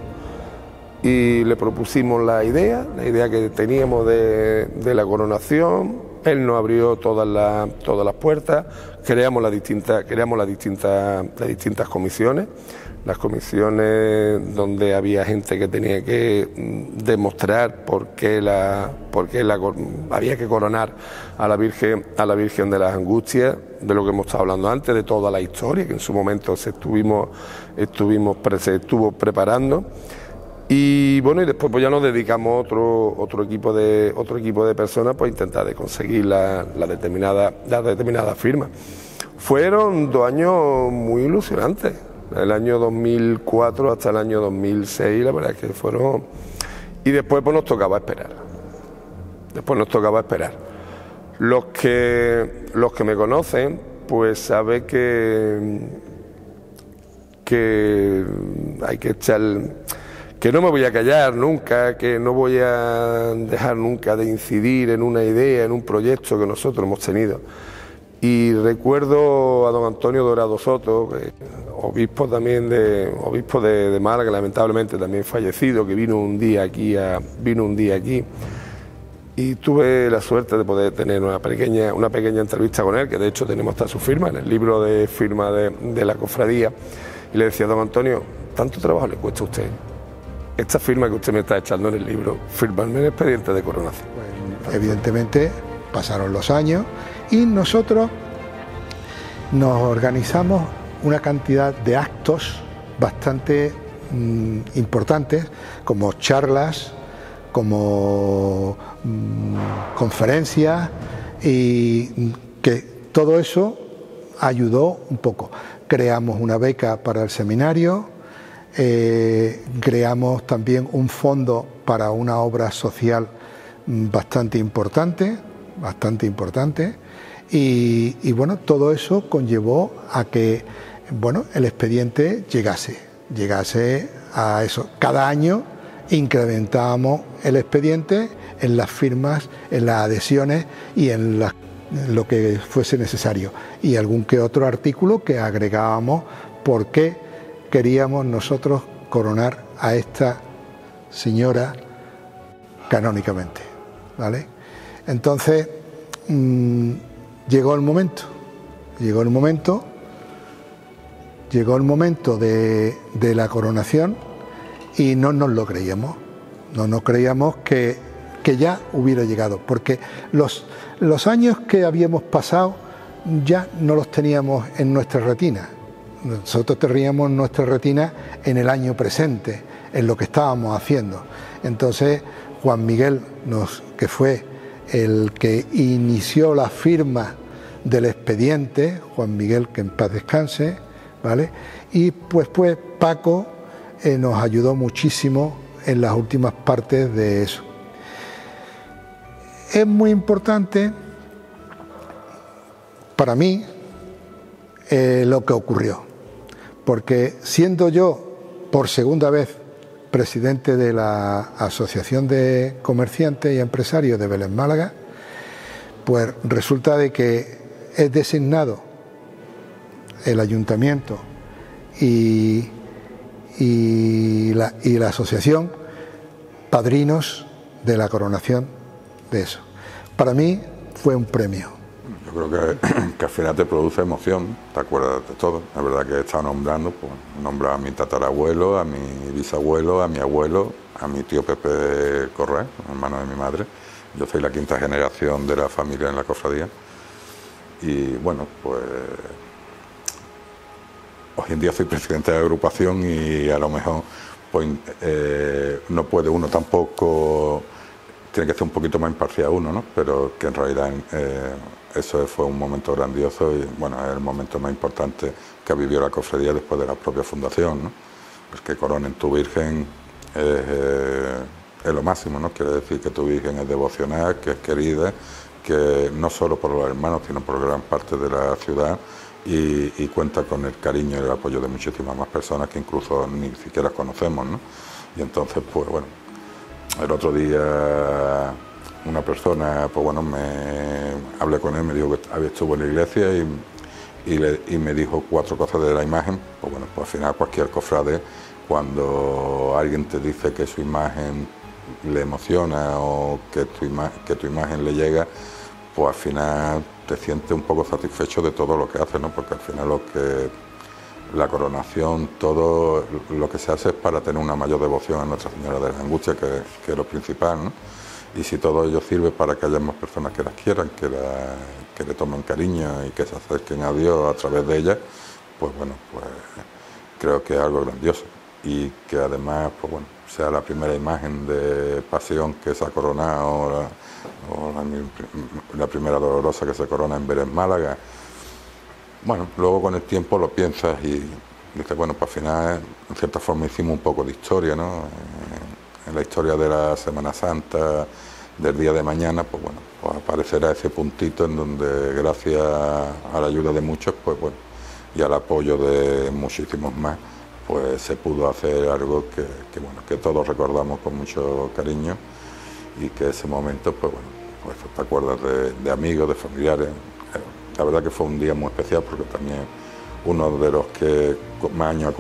Y le propusimos la idea que teníamos de la coronación. Él nos abrió todas las puertas, creamos las distintas comisiones, las comisiones donde había gente que tenía que demostrar por qué había que coronar a la Virgen de las Angustias, de lo que hemos estado hablando antes, de toda la historia que en su momento se estuvo preparando. Y bueno, y después pues ya nos dedicamos otro equipo de personas pues a intentar de conseguir la determinada firma. Fueron 2 años muy ilusionantes, el año 2004 hasta el año 2006, la verdad es que fueron. Y después pues nos tocaba esperar. Los que me conocen pues saben que hay que echar, que no me voy a callar nunca, que no voy a dejar nunca de incidir en una idea, en un proyecto que nosotros hemos tenido. Y recuerdo a don Antonio Dorado Soto, obispo de Málaga, lamentablemente también fallecido, que vino un día aquí, y tuve la suerte de poder tener una pequeña entrevista con él, que de hecho tenemos hasta su firma en el libro de firma de la cofradía, y le decía: don Antonio, tanto trabajo le cuesta a usted esta firma que usted me está echando en el libro, firmarme el expediente de coronación. Pues, evidentemente pasaron los años y nosotros nos organizamos una cantidad de actos bastante importantes, como charlas, como conferencias, y que todo eso ayudó un poco. Creamos una beca para el seminario, creamos también un fondo para una obra social bastante importante, y bueno, todo eso conllevó a que, bueno, el expediente llegase a eso. Cada año incrementábamos el expediente en las firmas, en las adhesiones y en lo que fuese necesario, y algún que otro artículo que agregábamos porque queríamos nosotros coronar a esta señora canónicamente, ¿vale? Entonces llegó el momento de la coronación y no nos lo creíamos, que ya hubiera llegado, porque los años que habíamos pasado ya no los teníamos en nuestra retina. Nosotros teníamos nuestra retina en el año presente, en lo que estábamos haciendo. Entonces Juan Miguel, que fue el que inició la firma del expediente, Juan Miguel, que en paz descanse, ¿vale? Y pues Paco nos ayudó muchísimo en las últimas partes de eso. Es muy importante para mí lo que ocurrió, porque siendo yo por segunda vez presidente de la Asociación de Comerciantes y Empresarios de Belén Málaga, pues resulta de que es designado el ayuntamiento y la asociación padrinos de la coronación de eso. Para mí fue un premio. Yo creo que al final te produce emoción, te acuerdas de todo. La verdad que he estado nombrando, pues nombrado a mi tatarabuelo, a mi bisabuelo, a mi abuelo, a mi tío Pepe Correa, hermano de mi madre, Yo soy la quinta generación de la familia en la cofradía y bueno, pues hoy en día soy presidente de la agrupación y a lo mejor pues no puede uno tampoco, tiene que ser un poquito más imparcial uno, ¿no? Pero que en realidad eso fue un momento grandioso y bueno, es el momento más importante que ha vivido la cofradía después de la propia fundación, ¿no? Pues que coronen tu Virgen es lo máximo, ¿no? Quiere decir que tu Virgen es devocional, que es querida, que no solo por los hermanos, sino por gran parte de la ciudad y cuenta con el cariño y el apoyo de muchísimas más personas que incluso ni siquiera conocemos, ¿no? Y entonces, pues bueno, el otro día una persona, pues bueno, hablé con él, me dijo que estuvo en la iglesia y me dijo 4 cosas de la imagen. Pues bueno, pues al final cualquier cofrade, cuando alguien te dice que su imagen le emociona o que tu imagen le llega, pues al final te sientes un poco satisfecho de todo lo que hace, ¿no? Porque al final la coronación, todo lo que se hace es para tener una mayor devoción a Nuestra Señora de las Angustias, que es lo principal, ¿no? Y si todo ello sirve para que haya más personas que las quieran, que le tomen cariño y que se acerquen a Dios a través de ellas, pues bueno, pues creo que es algo grandioso. Y que además, pues bueno, sea la primera imagen de pasión que se ha coronado o la primera dolorosa que se corona en Vélez, Málaga. Bueno, luego con el tiempo lo piensas y dices, bueno, pues al final en cierta forma hicimos un poco de historia, ¿no? En la historia de la Semana Santa, del día de mañana, pues bueno, pues aparecerá ese puntito en donde gracias a la ayuda de muchos, pues bueno, y al apoyo de muchísimos más, pues se pudo hacer algo que bueno, que todos recordamos con mucho cariño y que ese momento, pues bueno, pues te acuerdas de amigos, de familiares. La verdad que fue un día muy especial porque también uno de los que más años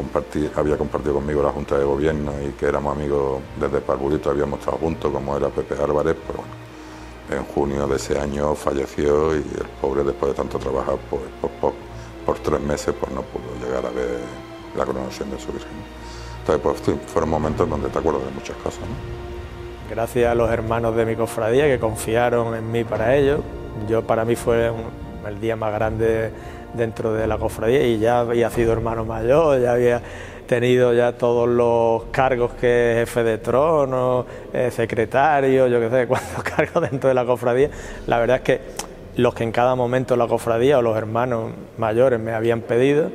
había compartido conmigo la Junta de Gobierno y que éramos amigos desde Parvulito, habíamos estado juntos, como era Pepe Álvarez, pero bueno, en junio de ese año falleció y el pobre, después de tanto trabajar, pues por 3 meses, pues no pudo llegar a ver la coronación de su Virgen. Entonces, pues sí, fueron momentos donde te acuerdas de muchas cosas, ¿no? Gracias a los hermanos de mi cofradía que confiaron en mí para ello. Para mí fue el día más grande dentro de la cofradía y ya había sido hermano mayor, ya había tenido ya todos los cargos que jefe de trono, secretario, yo qué sé, cuántos cargos dentro de la cofradía. La verdad es que los que en cada momento la cofradía o los hermanos mayores me habían pedido,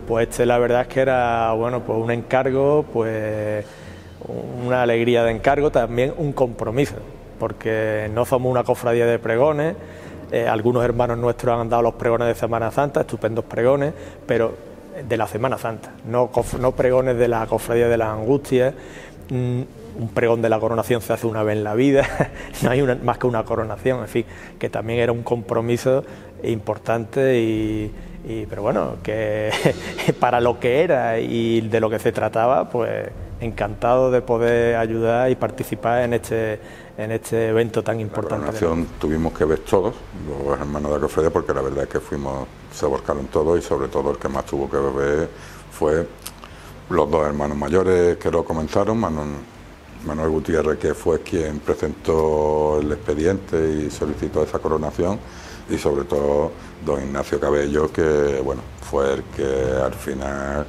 pues la verdad es que era, bueno, pues un encargo, pues una alegría de encargo, también un compromiso, porque no somos una cofradía de pregones. Algunos hermanos nuestros han dado los pregones de Semana Santa, estupendos pregones, pero de la Semana Santa, no pregones de la Cofradía de las Angustias. Un pregón de la coronación se hace una vez en la vida, no hay más que una coronación, en fin, que también era un compromiso importante pero bueno, que para lo que era y de lo que se trataba, pues encantado de poder ayudar y participar en este evento tan importante. La coronación tuvimos que ver todos, los hermanos de la cofradía, porque la verdad es que se volcaron todos y sobre todo el que más tuvo que ver fue los 2 hermanos mayores que lo comenzaron, Manuel Gutiérrez, que fue quien presentó el expediente y solicitó esa coronación, y sobre todo don Ignacio Cabello, que bueno, fue el que al final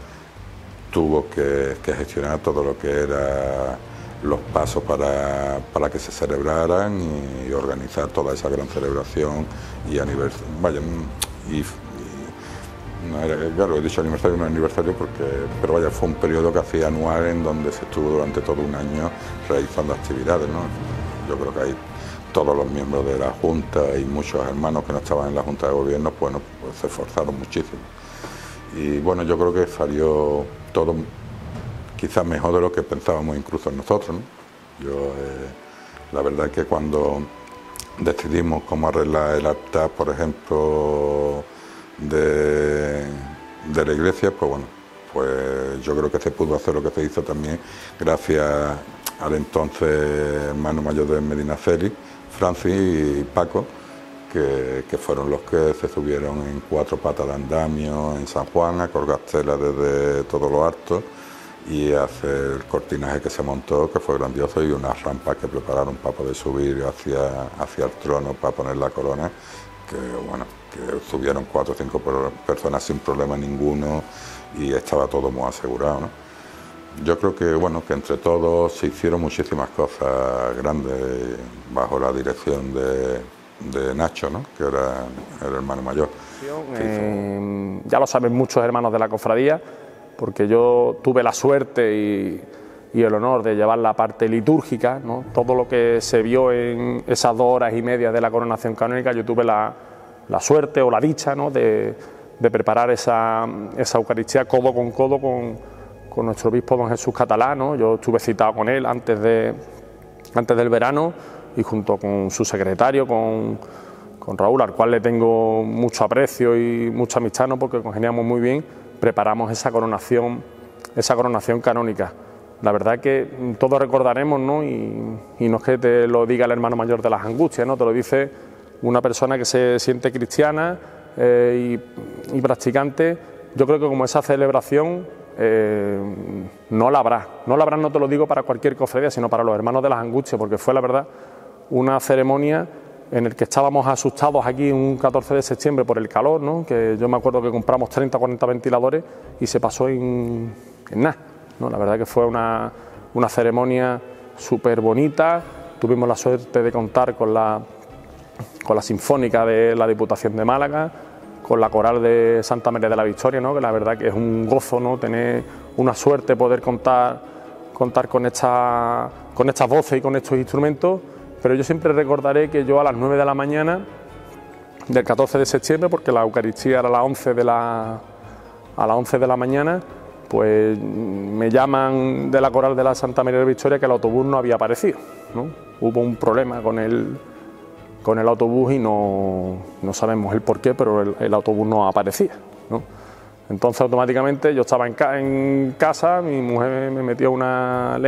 tuvo que gestionar todo lo que era los pasos para que se celebraran y organizar toda esa gran celebración y aniversario. Claro, he dicho aniversario, no aniversario, pero vaya, fue un periodo casi anual en donde se estuvo durante todo un año realizando actividades, ¿no? Yo creo que hay todos los miembros de la Junta y muchos hermanos que no estaban en la Junta de Gobierno, pues se esforzaron muchísimo. Y bueno, yo creo que salió todo quizás mejor de lo que pensábamos incluso nosotros, ¿no? La verdad es que cuando decidimos cómo arreglar el altar, por ejemplo, de la iglesia, pues bueno, pues yo creo que se pudo hacer lo que se hizo también gracias al entonces hermano mayor de Medinaceli, Francis y Paco, que fueron los que se subieron en 4 patas de andamio en San Juan a colgar tela desde todo lo alto y hacer el cortinaje que se montó, que fue grandioso, y unas rampas que prepararon para poder subir hacia el trono para poner la corona, que bueno, que subieron 4 o 5 personas sin problema ninguno y estaba todo muy asegurado, ¿no? Yo creo que bueno, que entre todos se hicieron muchísimas cosas grandes bajo la dirección de Nacho, ¿no? Que era el hermano mayor. Ya lo saben muchos hermanos de la cofradía, porque yo tuve la suerte y el honor de llevar la parte litúrgica, ¿no? Todo lo que se vio en esas 2 horas y media de la coronación canónica, yo tuve la suerte o la dicha, ¿no? de preparar esa Eucaristía codo con codo con nuestro obispo don Jesús Catalá, ¿no? Yo estuve citado con él antes del verano, y junto con su secretario, con Raúl, al cual le tengo mucho aprecio y mucha amistad, ¿no? Porque congeniamos muy bien, preparamos esa coronación canónica. La verdad que todos recordaremos, ¿no? Y no es que te lo diga el hermano mayor de las Angustias, ¿no? Te lo dice una persona que se siente cristiana y practicante. Yo creo que como esa celebración no la habrá, no te lo digo para cualquier cofradía, sino para los hermanos de las Angustias, porque fue la verdad una ceremonia en el que estábamos asustados aquí un 14 de septiembre por el calor, ¿no? Que yo me acuerdo que compramos 30 o 40 ventiladores y se pasó en nada, ¿no? La verdad que fue una ceremonia súper bonita. Tuvimos la suerte de contar con la Sinfónica de la Diputación de Málaga, con la Coral de Santa María de la Victoria, ¿no? Que la verdad que es un gozo, ¿no? Tener una suerte poder contar con estas voces y con estos instrumentos. Pero yo siempre recordaré que yo a las 9 de la mañana del 14 de septiembre, porque la Eucaristía era a las 11 de la mañana, pues me llaman de la Coral de la Santa María de la Victoria que el autobús no había aparecido, ¿no? Hubo un problema con el autobús y no sabemos el porqué, pero el autobús no aparecía, ¿no? Entonces automáticamente yo estaba en casa, mi mujer me metió una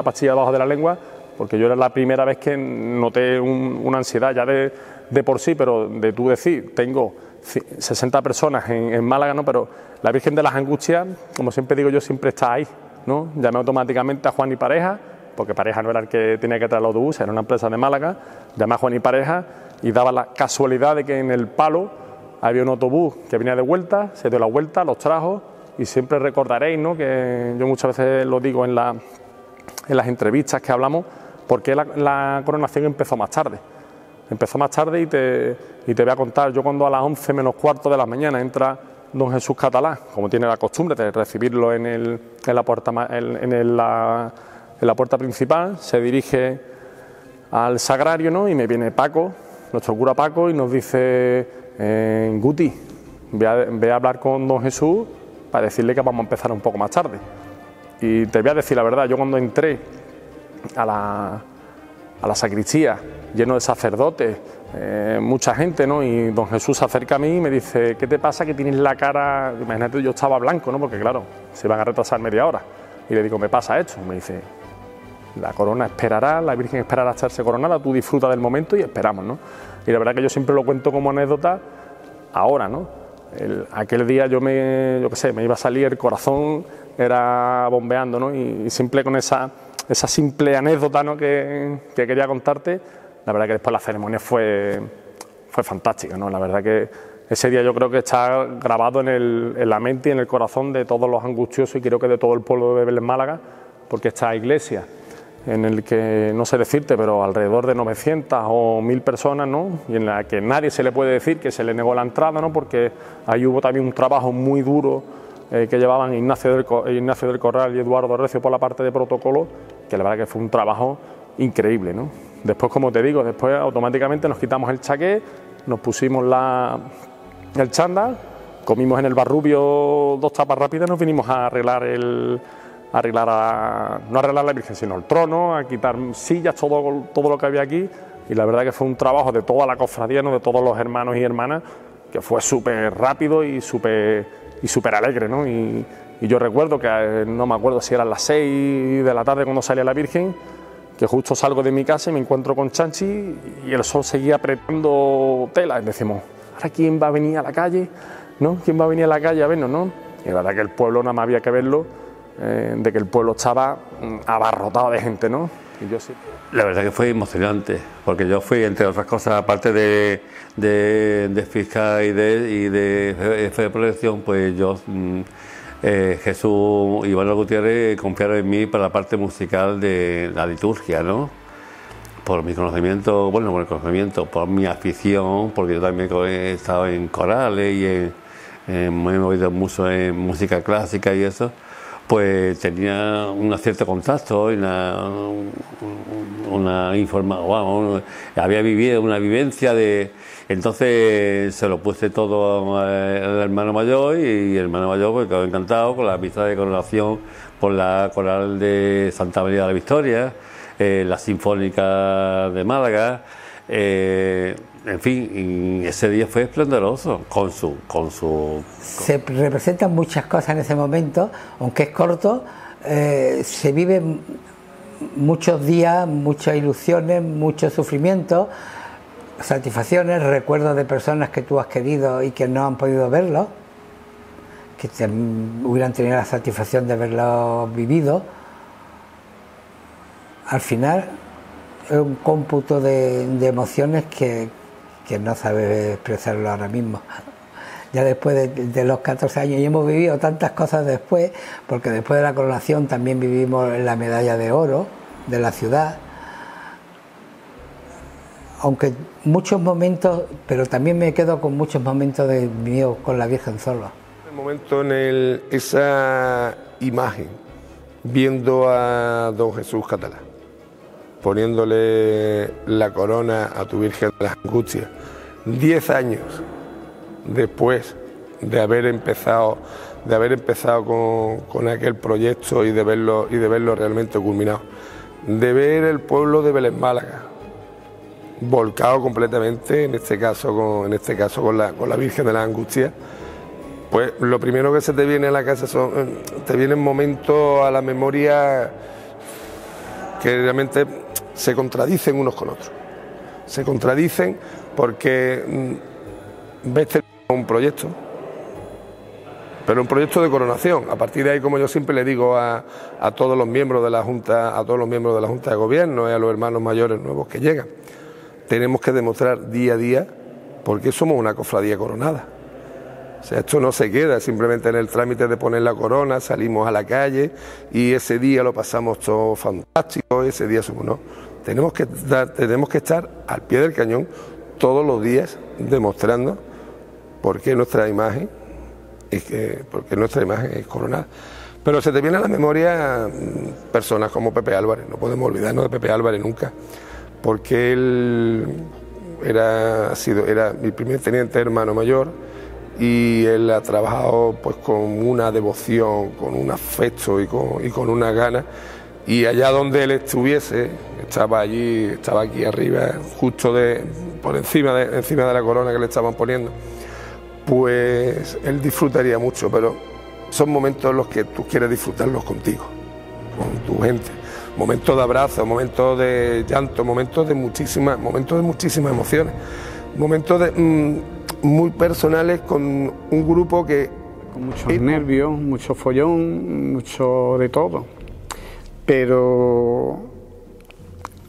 pastilla debajo de la lengua, porque yo era la primera vez que noté una ansiedad ya de por sí, pero de tú decir, tengo 60 personas en Málaga, ¿no? Pero la Virgen de las Angustias, como siempre digo yo, siempre está ahí, ¿no? Llamé automáticamente a Juan y Pareja, porque Pareja no era el que tenía que traer el autobús, era una empresa de Málaga. Llamé a Juan y Pareja y daba la casualidad de que en el palo había un autobús que venía de vuelta, se dio la vuelta, los trajo, y siempre recordaréis, ¿no? Que yo muchas veces lo digo en las entrevistas que hablamos, porque la coronación empezó más tarde. Empezó más tarde y te voy a contar. Yo cuando a las 11 menos cuarto de la mañana entra don Jesús Catalá, como tiene la costumbre de recibirlo en la puerta principal, se dirige al sagrario, ¿no? Y me viene Paco, nuestro cura Paco, y nos dice: Guti, ve a hablar con don Jesús para decirle que vamos a empezar un poco más tarde. Y te voy a decir la verdad, yo cuando entré a la sacristía, lleno de sacerdotes, mucha gente, ¿no? Y don Jesús se acerca a mí y me dice: ¿qué te pasa que tienes la cara? Imagínate, yo estaba blanco, ¿no? Porque claro, se van a retrasar media hora. Y le digo: me pasa esto. Me dice: la corona esperará, la Virgen esperará a estarse coronada, tú disfruta del momento y esperamos, ¿no? Y la verdad que yo siempre lo cuento como anécdota ahora, ¿no? Aquel día yo me iba a salir, el corazón era bombeando, ¿no? Y simple con esa simple anécdota, ¿no? que quería contarte, la verdad que después la ceremonia fue fantástica, ¿no? La verdad que ese día yo creo que está grabado en la mente y en el corazón de todos los angustiosos, y creo que de todo el pueblo de Belén Málaga, porque esta iglesia, en el que, no sé decirte, pero alrededor de 900 o 1000 personas, ¿no? Y en la que nadie se le puede decir que se le negó la entrada, ¿no? Porque ahí hubo también un trabajo muy duro que llevaban Ignacio del Corral y Eduardo Recio por la parte de protocolo, que la verdad que fue un trabajo increíble, ¿no? Después, como te digo, después automáticamente nos quitamos el chaqué, nos pusimos el chándal, comimos en el Barrubio 2 tapas rápidas, nos vinimos a arreglar no arreglar la Virgen, sino el trono, a quitar sillas, todo lo que había aquí, y la verdad que fue un trabajo de toda la cofradía, ¿no? De todos los hermanos y hermanas, que fue súper rápido y súper alegre, ¿no? Y yo recuerdo que, no me acuerdo si eran las 6 de la tarde cuando salía la Virgen, que justo salgo de mi casa y me encuentro con Chanchi y el sol seguía apretando tela, y decimos: ¿ahora quién va a venir a la calle? ¿No? ¿Quién va a venir a la calle a vernos, no? Y la verdad que el pueblo nada más había que verlo, de que el pueblo estaba abarrotado de gente, ¿no? Y yo sí. La verdad que fue emocionante, porque yo fui, entre otras cosas, aparte de fiscal y de jefe de protección, pues yo, Jesús y Manuel Gutiérrez confiaron en mí para la parte musical de la liturgia, ¿no? Por mi conocimiento, bueno, por el conocimiento, por mi afición, porque yo también he estado en corales y me he movido mucho en música clásica y eso, pues tenía un cierto contacto y una información, había vivido una vivencia de... Entonces se lo puse todo al hermano mayor y el hermano mayor pues quedó encantado con la misa de coronación por la coral de Santa María de la Victoria, la Sinfónica de Málaga, en fin, ese día fue esplendoroso con su... Se representan muchas cosas en ese momento, aunque es corto, se viven muchos días, muchas ilusiones, muchos sufrimientos, satisfacciones, recuerdos de personas que tú has querido y que no han podido verlo, que hubieran tenido la satisfacción de haberlo vivido. Al final es un cómputo de emociones que no sabes expresarlo ahora mismo. Ya después de los 14 años, y hemos vivido tantas cosas después, porque después de la coronación también vivimos la medalla de oro de la ciudad, aunque muchos momentos, pero también me quedo con muchos momentos de mío con la Virgen sola. El momento en esa imagen, viendo a don Jesús Catalá, poniéndole la corona a tu Virgen de las Angustias, 10 años después de haber empezado con aquel proyecto y de verlo realmente culminado, de ver el pueblo de Vélez Málaga volcado completamente, en este caso con la Virgen de las Angustias, pues lo primero que se te viene a la casa te vienen momentos a la memoria que realmente se contradicen unos con otros. Se contradicen porque ves un proyecto, pero un proyecto de coronación. A partir de ahí, como yo siempre le digo a todos los miembros de la Junta, de Gobierno y a los hermanos mayores nuevos que llegan, tenemos que demostrar día a día porque somos una cofradía coronada. O sea, esto no se queda simplemente en el trámite de poner la corona, salimos a la calle y ese día lo pasamos todo fantástico, ese día somos, no. Tenemos que estar al pie del cañón todos los días demostrando por qué nuestra imagen es coronada. Pero se te viene a la memoria personas como Pepe Álvarez, no podemos olvidarnos de Pepe Álvarez nunca, porque él era mi primer teniente hermano mayor y él ha trabajado pues con una devoción, con un afecto y con una gana, y allá donde él estuviese, estaba aquí arriba, justo por encima de la corona que le estaban poniendo, pues él disfrutaría mucho, pero son momentos en los que tú quieres disfrutarlos contigo, con tu gente, momentos de abrazo, momentos de llanto, momentos de muchísimas emociones, momentos muy personales con un grupo que... Con muchos nervios, mucho follón, mucho de todo, pero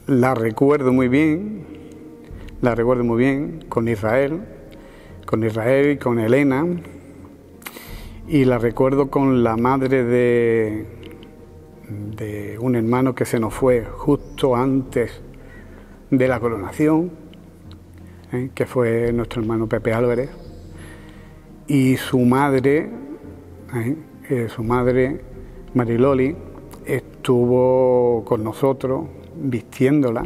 la recuerdo muy bien con Israel y con Elena, y la recuerdo con la madre de un hermano que se nos fue justo antes de la coronación, que fue nuestro hermano Pepe Álvarez, y su madre Mariloli estuvo con nosotros vistiéndola,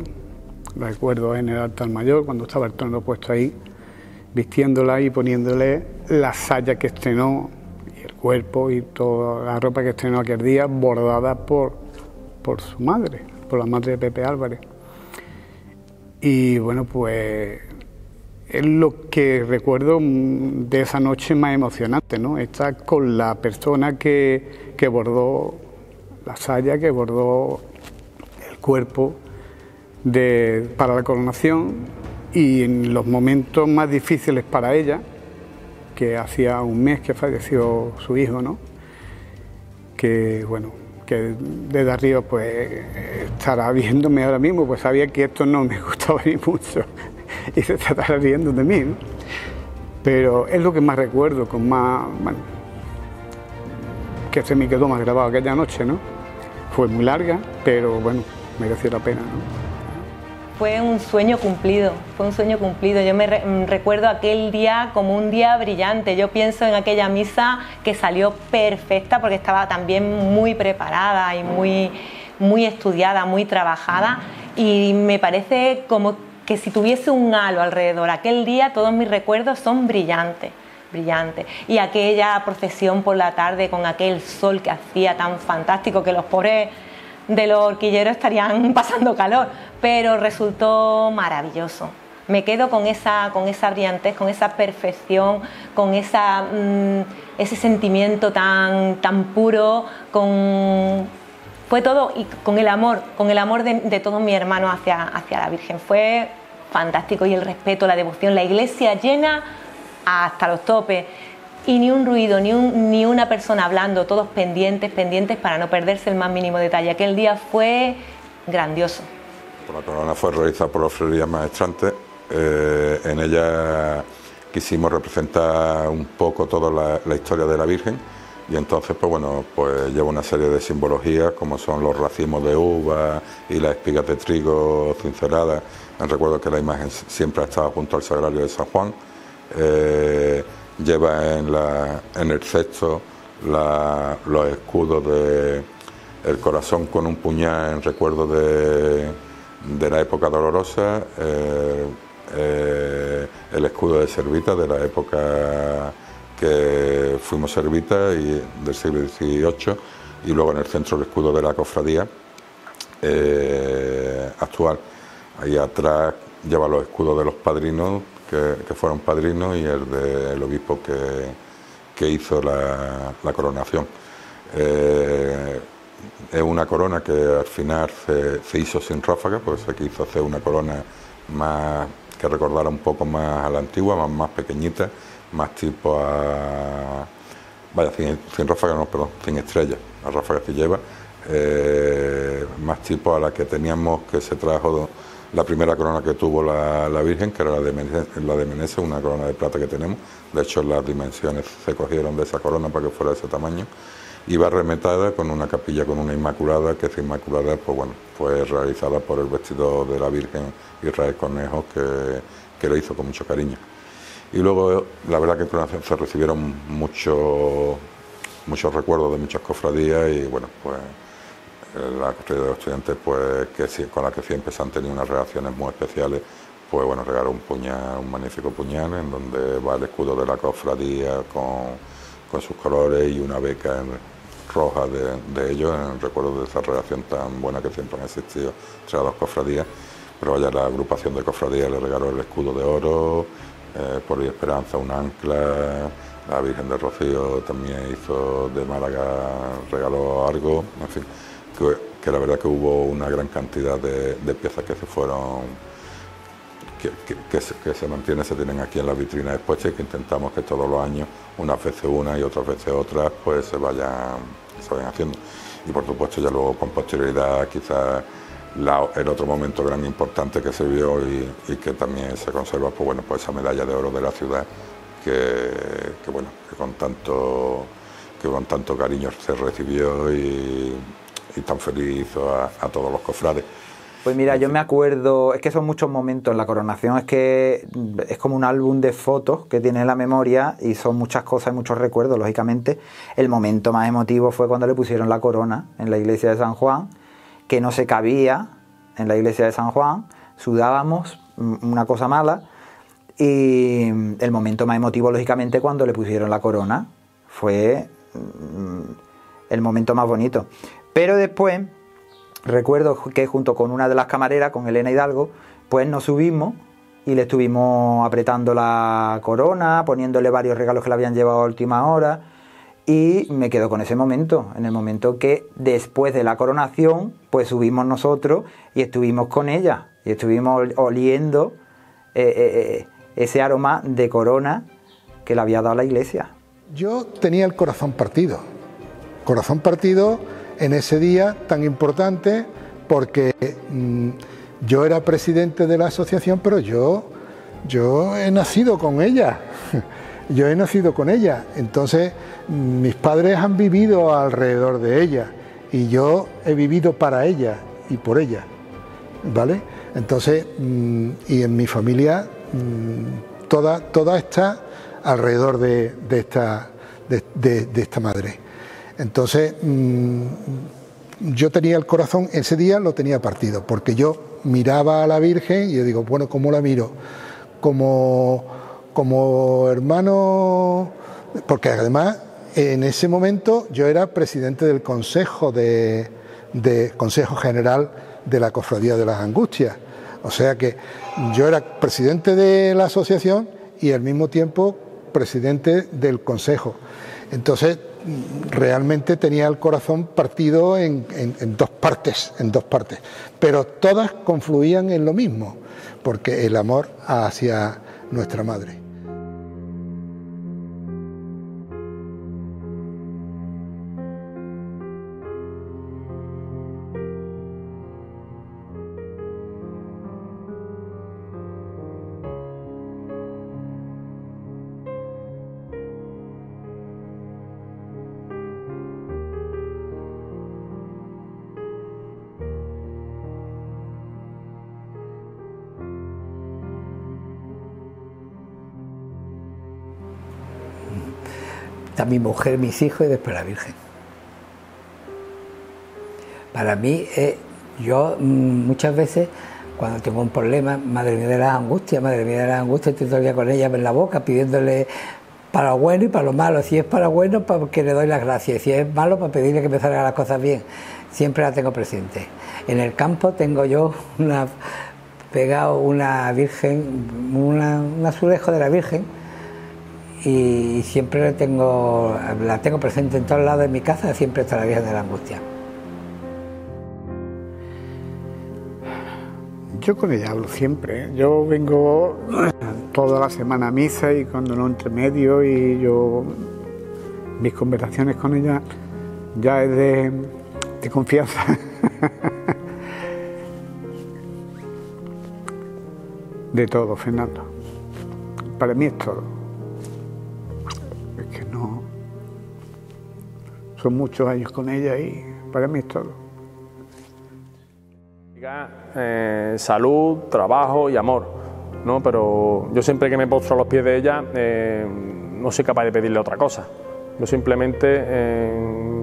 recuerdo en el altar mayor cuando estaba el trono puesto ahí, vistiéndola y poniéndole la saya que estrenó y el cuerpo y toda la ropa que estrenó aquel día, bordada por su madre, por la madre de Pepe Álvarez. Y bueno, pues es lo que recuerdo de esa noche más emocionante, ¿no? Estar con la persona que bordó la saya, que bordó el cuerpo para la coronación, y en los momentos más difíciles para ella, que hacía un mes que falleció su hijo, ¿no? que bueno, que desde arriba pues estará viéndome ahora mismo, pues sabía que esto no me gustaba ni mucho y se estará riendo de mí, ¿no? Pero es lo que más recuerdo, con más, bueno, que se me quedó más grabado aquella noche, ¿no? Fue muy larga, pero bueno, mereció la pena, ¿no? Fue un sueño cumplido, fue un sueño cumplido. Yo me recuerdo aquel día como un día brillante. Yo pienso en aquella misa que salió perfecta porque estaba también muy preparada y muy estudiada, muy trabajada, y me parece como que si tuviese un halo alrededor. Aquel día todos mis recuerdos son brillantes. Y aquella procesión por la tarde con aquel sol que hacía tan fantástico que los pobres de los horquilleros estarían pasando calor, pero resultó maravilloso. Me quedo con esa brillantez, con esa perfección, con ese sentimiento tan puro, fue todo, y con el amor de todos mis hermanos hacia la Virgen. Fue fantástico, y el respeto, la devoción, la iglesia llena hasta los topes, y ni un ruido, ni una persona hablando, todos pendientes para no perderse el más mínimo detalle. Aquel día fue grandioso. La corona fue realizada por la Orfebrería Maestrante. En ella quisimos representar un poco toda la historia de la Virgen, y entonces pues bueno, pues lleva una serie de simbologías como son los racimos de uva y las espigas de trigo cinceladas. Recuerdo que la imagen siempre ha estado junto al Sagrario de San Juan. Lleva en el cesto los escudos el corazón con un puñal en recuerdo de la época dolorosa, el escudo de servita de la época que fuimos servitas y del siglo XVIII, y luego en el centro el escudo de la cofradía actual. Ahí atrás lleva los escudos de los padrinos que fueron padrinos, y el del obispo que hizo la coronación. Es una corona que al final se hizo sin ráfaga, porque se quiso hacer una corona más que recordara un poco más a la antigua, más pequeñita, más tipo a... Vaya, sin ráfaga no, perdón, sin estrella, la ráfaga que lleva, más tipo a la que teníamos, que se trajo la primera corona que tuvo la Virgen, que era la de Meneses, una corona de plata que tenemos. De hecho, las dimensiones se cogieron de esa corona para que fuera de ese tamaño. Iba remetada con una capilla con una Inmaculada, que esa Inmaculada pues bueno, fue realizada por el vestidor de la Virgen Israel Cornejo, que lo hizo con mucho cariño. Y luego, la verdad que en coronación se recibieron muchos recuerdos de muchas cofradías, y bueno, pues la cofradía de los estudiantes, pues con la que siempre se han tenido unas relaciones muy especiales, pues bueno, regaló un magnífico puñal en donde va el escudo de la cofradía con sus colores y una beca roja de ellos, en recuerdo de esa relación tan buena que siempre han existido entre las dos cofradías. Pero vaya, la agrupación de cofradías le regaló el escudo de oro, por y Esperanza un ancla, la Virgen del Rocío también hizo, de Málaga regaló algo, en fin, que la verdad que hubo una gran cantidad de piezas que se fueron, que se mantienen, se tienen aquí en la vitrina expuestas, y que intentamos que todos los años, unas veces una y otras veces otras, pues se vayan haciendo. Y por supuesto ya luego con posterioridad quizás el otro momento gran importante que se vio y que también se conserva, pues bueno, pues esa medalla de oro de la ciudad que con tanto cariño se recibió y tan feliz hizo a todos los cofrades. Pues mira, yo me acuerdo, es que son muchos momentos, la coronación es que es como un álbum de fotos que tiene en la memoria, y son muchas cosas y muchos recuerdos, lógicamente. El momento más emotivo fue cuando le pusieron la corona en la iglesia de San Juan, que no se cabía en la iglesia de San Juan, sudábamos, una cosa mala, y el momento más emotivo, lógicamente, cuando le pusieron la corona, fue el momento más bonito. Pero después recuerdo que junto con una de las camareras, con Elena Hidalgo, pues nos subimos y le estuvimos apretando la corona, poniéndole varios regalos que le habían llevado a última hora, y me quedo con ese momento, en el momento que después de la coronación, pues subimos nosotros y estuvimos con ella, y estuvimos oliendo ese aroma de corona que le había dado la iglesia. Yo tenía el corazón partido, corazón partido en ese día tan importante, porque yo era presidente de la asociación, pero yo he nacido con ella. Yo he nacido con ella, entonces mis padres han vivido alrededor de ella y yo he vivido para ella y por ella, ¿vale? Entonces, y en mi familia toda está alrededor de esta madre. Entonces, yo tenía el corazón, ese día lo tenía partido, porque yo miraba a la Virgen y yo digo, bueno, ¿cómo la miro? Como hermano, porque además en ese momento yo era presidente del Consejo Consejo General de la Cofradía de las Angustias, o sea que yo era presidente de la asociación y al mismo tiempo presidente del Consejo. Entonces realmente tenía el corazón partido en dos partes, pero todas confluían en lo mismo, porque el amor hacia nuestra madre. Está mi mujer, mis hijos y después la Virgen. Para mí, yo muchas veces, cuando tengo un problema, madre mía de las angustias, estoy todo el día con ella en la boca, pidiéndole para lo bueno y para lo malo. Si es para lo bueno, porque le doy las gracias. Si es malo, para pedirle que me salgan las cosas bien. Siempre la tengo presente. En el campo tengo yo pegado una Virgen, un azulejo de la Virgen, y siempre la tengo presente en todos lados de mi casa, siempre está la Virgen de la Angustia. Yo con ella hablo siempre, ¿eh? Yo vengo toda la semana a misa y cuando no entre medio, y mis conversaciones con ella ya es de confianza. De todo, Fernando. Para mí es todo. Es que no... Son muchos años con ella y para mí es todo. Salud, trabajo y amor, ¿no? Pero yo siempre que me postro a los pies de ella no soy capaz de pedirle otra cosa. Yo simplemente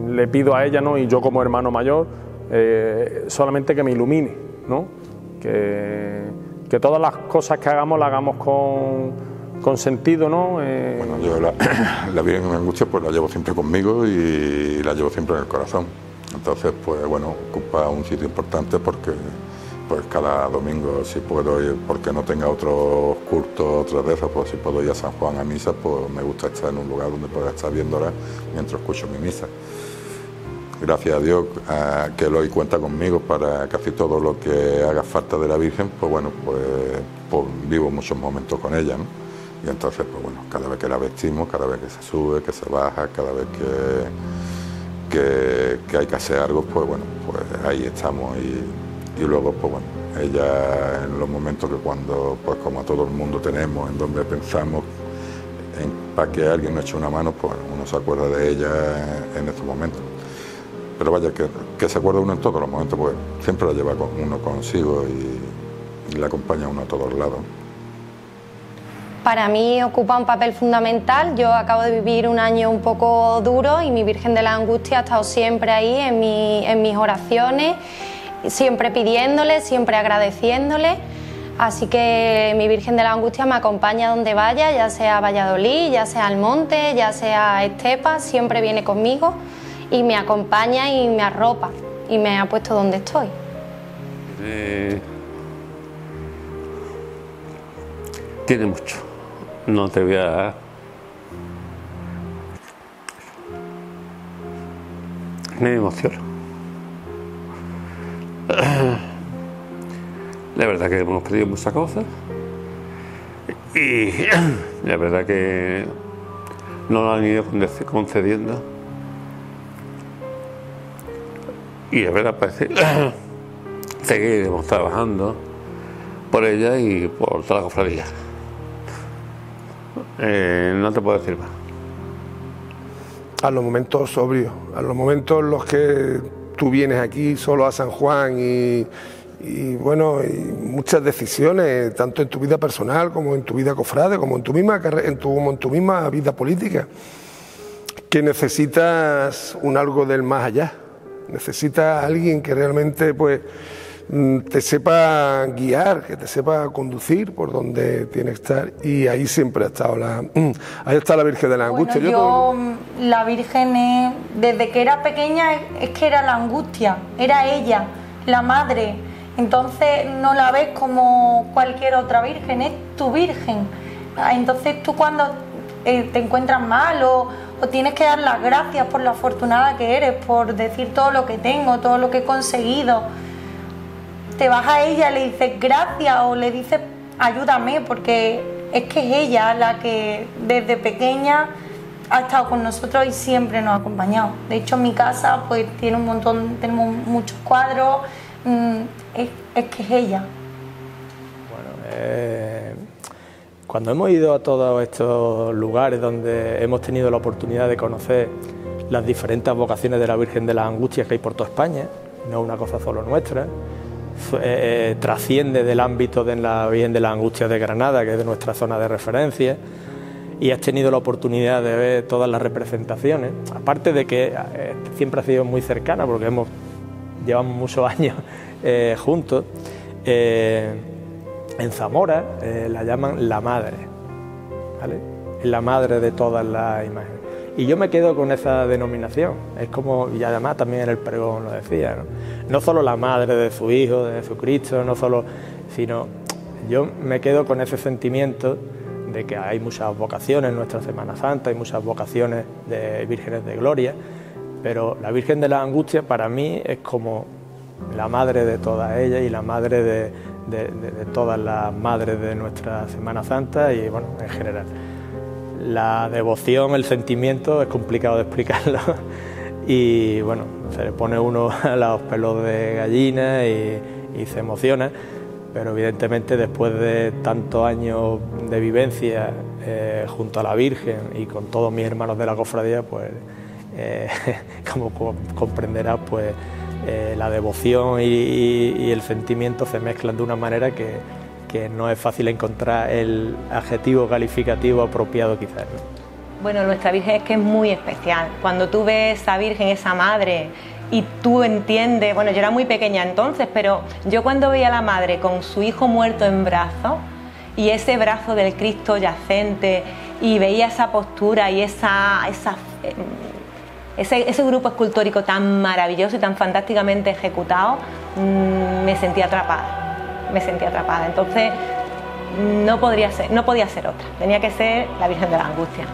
le pido a ella, ¿no? Y yo como hermano mayor solamente que me ilumine, ¿no? Que todas las cosas que hagamos las hagamos con sentido, ¿no? Bueno, yo la Virgen de Angustia pues la llevo siempre conmigo y la llevo siempre en el corazón. Entonces, pues bueno, ocupa un sitio importante porque pues cada domingo, si puedo ir, porque no tenga otros cultos, otras de esas, pues si puedo ir a San Juan a misa, pues me gusta estar en un lugar donde pueda estar viéndola mientras escucho mi misa. Gracias a Dios que hoy cuenta conmigo para casi todo lo que haga falta de la Virgen, pues bueno, pues vivo muchos momentos con ella, ¿no? Y entonces, pues bueno, cada vez que la vestimos, cada vez que se sube, que se baja, cada vez que hay que hacer algo, pues bueno, pues ahí estamos y luego, pues bueno, ella en los momentos que cuando, pues como a todo el mundo tenemos, en donde pensamos para que alguien nos eche una mano, pues uno se acuerda de ella en estos momentos. Pero vaya, que se acuerda uno en todos los momentos, pues siempre la lleva uno consigo y la acompaña uno a todos lados. Para mí ocupa un papel fundamental. Yo acabo de vivir un año un poco duro y mi Virgen de la Angustia ha estado siempre ahí en mis oraciones, siempre pidiéndole, siempre agradeciéndole. Así que mi Virgen de la Angustia me acompaña donde vaya, ya sea a Valladolid, ya sea al monte, ya sea a Estepa, siempre viene conmigo y me acompaña y me arropa y me ha puesto donde estoy. Tiene mucho. No te voy a... Me emociono. La verdad que hemos pedido muchas cosas y la verdad que no lo han ido concediendo Y es verdad, pues seguiremos trabajando por ella y por toda la cofradía. No te puedo decir más. A los momentos sobrios, a los momentos en los que tú vienes aquí solo a San Juan y bueno, y muchas decisiones, tanto en tu vida personal como en tu vida cofrade, como en tu misma como en tu misma vida política, que necesitas un algo del más allá, necesitas a alguien que realmente pues te sepa guiar, que te sepa conducir por donde tiene que estar, y ahí siempre ha estado ahí está la Virgen de la Angustia. Bueno, la Virgen desde que era pequeña es que era la angustia, era ella, la madre. Entonces no la ves como cualquier otra virgen, es tu virgen. Entonces tú cuando te encuentras mal o tienes que dar las gracias por lo afortunada que eres, por decir todo lo que tengo, todo lo que he conseguido, te vas a ella, le dices gracias o le dices ayúdame, porque es que es ella la que desde pequeña ha estado con nosotros y siempre nos ha acompañado. De hecho en mi casa pues tiene un montón, tenemos muchos cuadros. Es que es ella. Bueno, cuando hemos ido a todos estos lugares donde hemos tenido la oportunidad de conocer las diferentes vocaciones de la Virgen de las Angustias que hay por toda España, no es una cosa solo nuestra, trasciende del ámbito de la Virgen de las Angustias de Granada, que es de nuestra zona de referencia, y has tenido la oportunidad de ver todas las representaciones, aparte de que siempre ha sido muy cercana, porque llevamos muchos años juntos. En Zamora la llaman la madre, ¿vale? Es la madre de todas las imágenes. Y yo me quedo con esa denominación. Es como, y además también en el pregón lo decía, no solo la madre de su Hijo, de Jesucristo, no solo, sino yo me quedo con ese sentimiento de que hay muchas vocaciones en nuestra Semana Santa, hay muchas vocaciones de vírgenes de gloria, pero la Virgen de las Angustias para mí es como la madre de todas ellas y la madre de todas las madres de nuestra Semana Santa y bueno, en general. La devoción, el sentimiento es complicado de explicarlo y bueno, se le pone uno a los pelos de gallina y se emociona, pero evidentemente después de tantos años de vivencia junto a la Virgen y con todos mis hermanos de la cofradía, pues como comprenderás, pues la devoción y el sentimiento se mezclan de una manera que no es fácil encontrar el adjetivo calificativo apropiado quizás, ¿no? Bueno, nuestra Virgen es que es muy especial. Cuando tú ves esa Virgen, esa madre, y tú entiendes, bueno, yo era muy pequeña entonces, pero yo cuando veía a la madre con su hijo muerto en brazos y ese brazo del Cristo yacente y veía esa postura y ese grupo escultórico tan maravilloso y tan fantásticamente ejecutado, me sentía atrapada. Entonces no podía ser otra, tenía que ser la Virgen de la Angustia.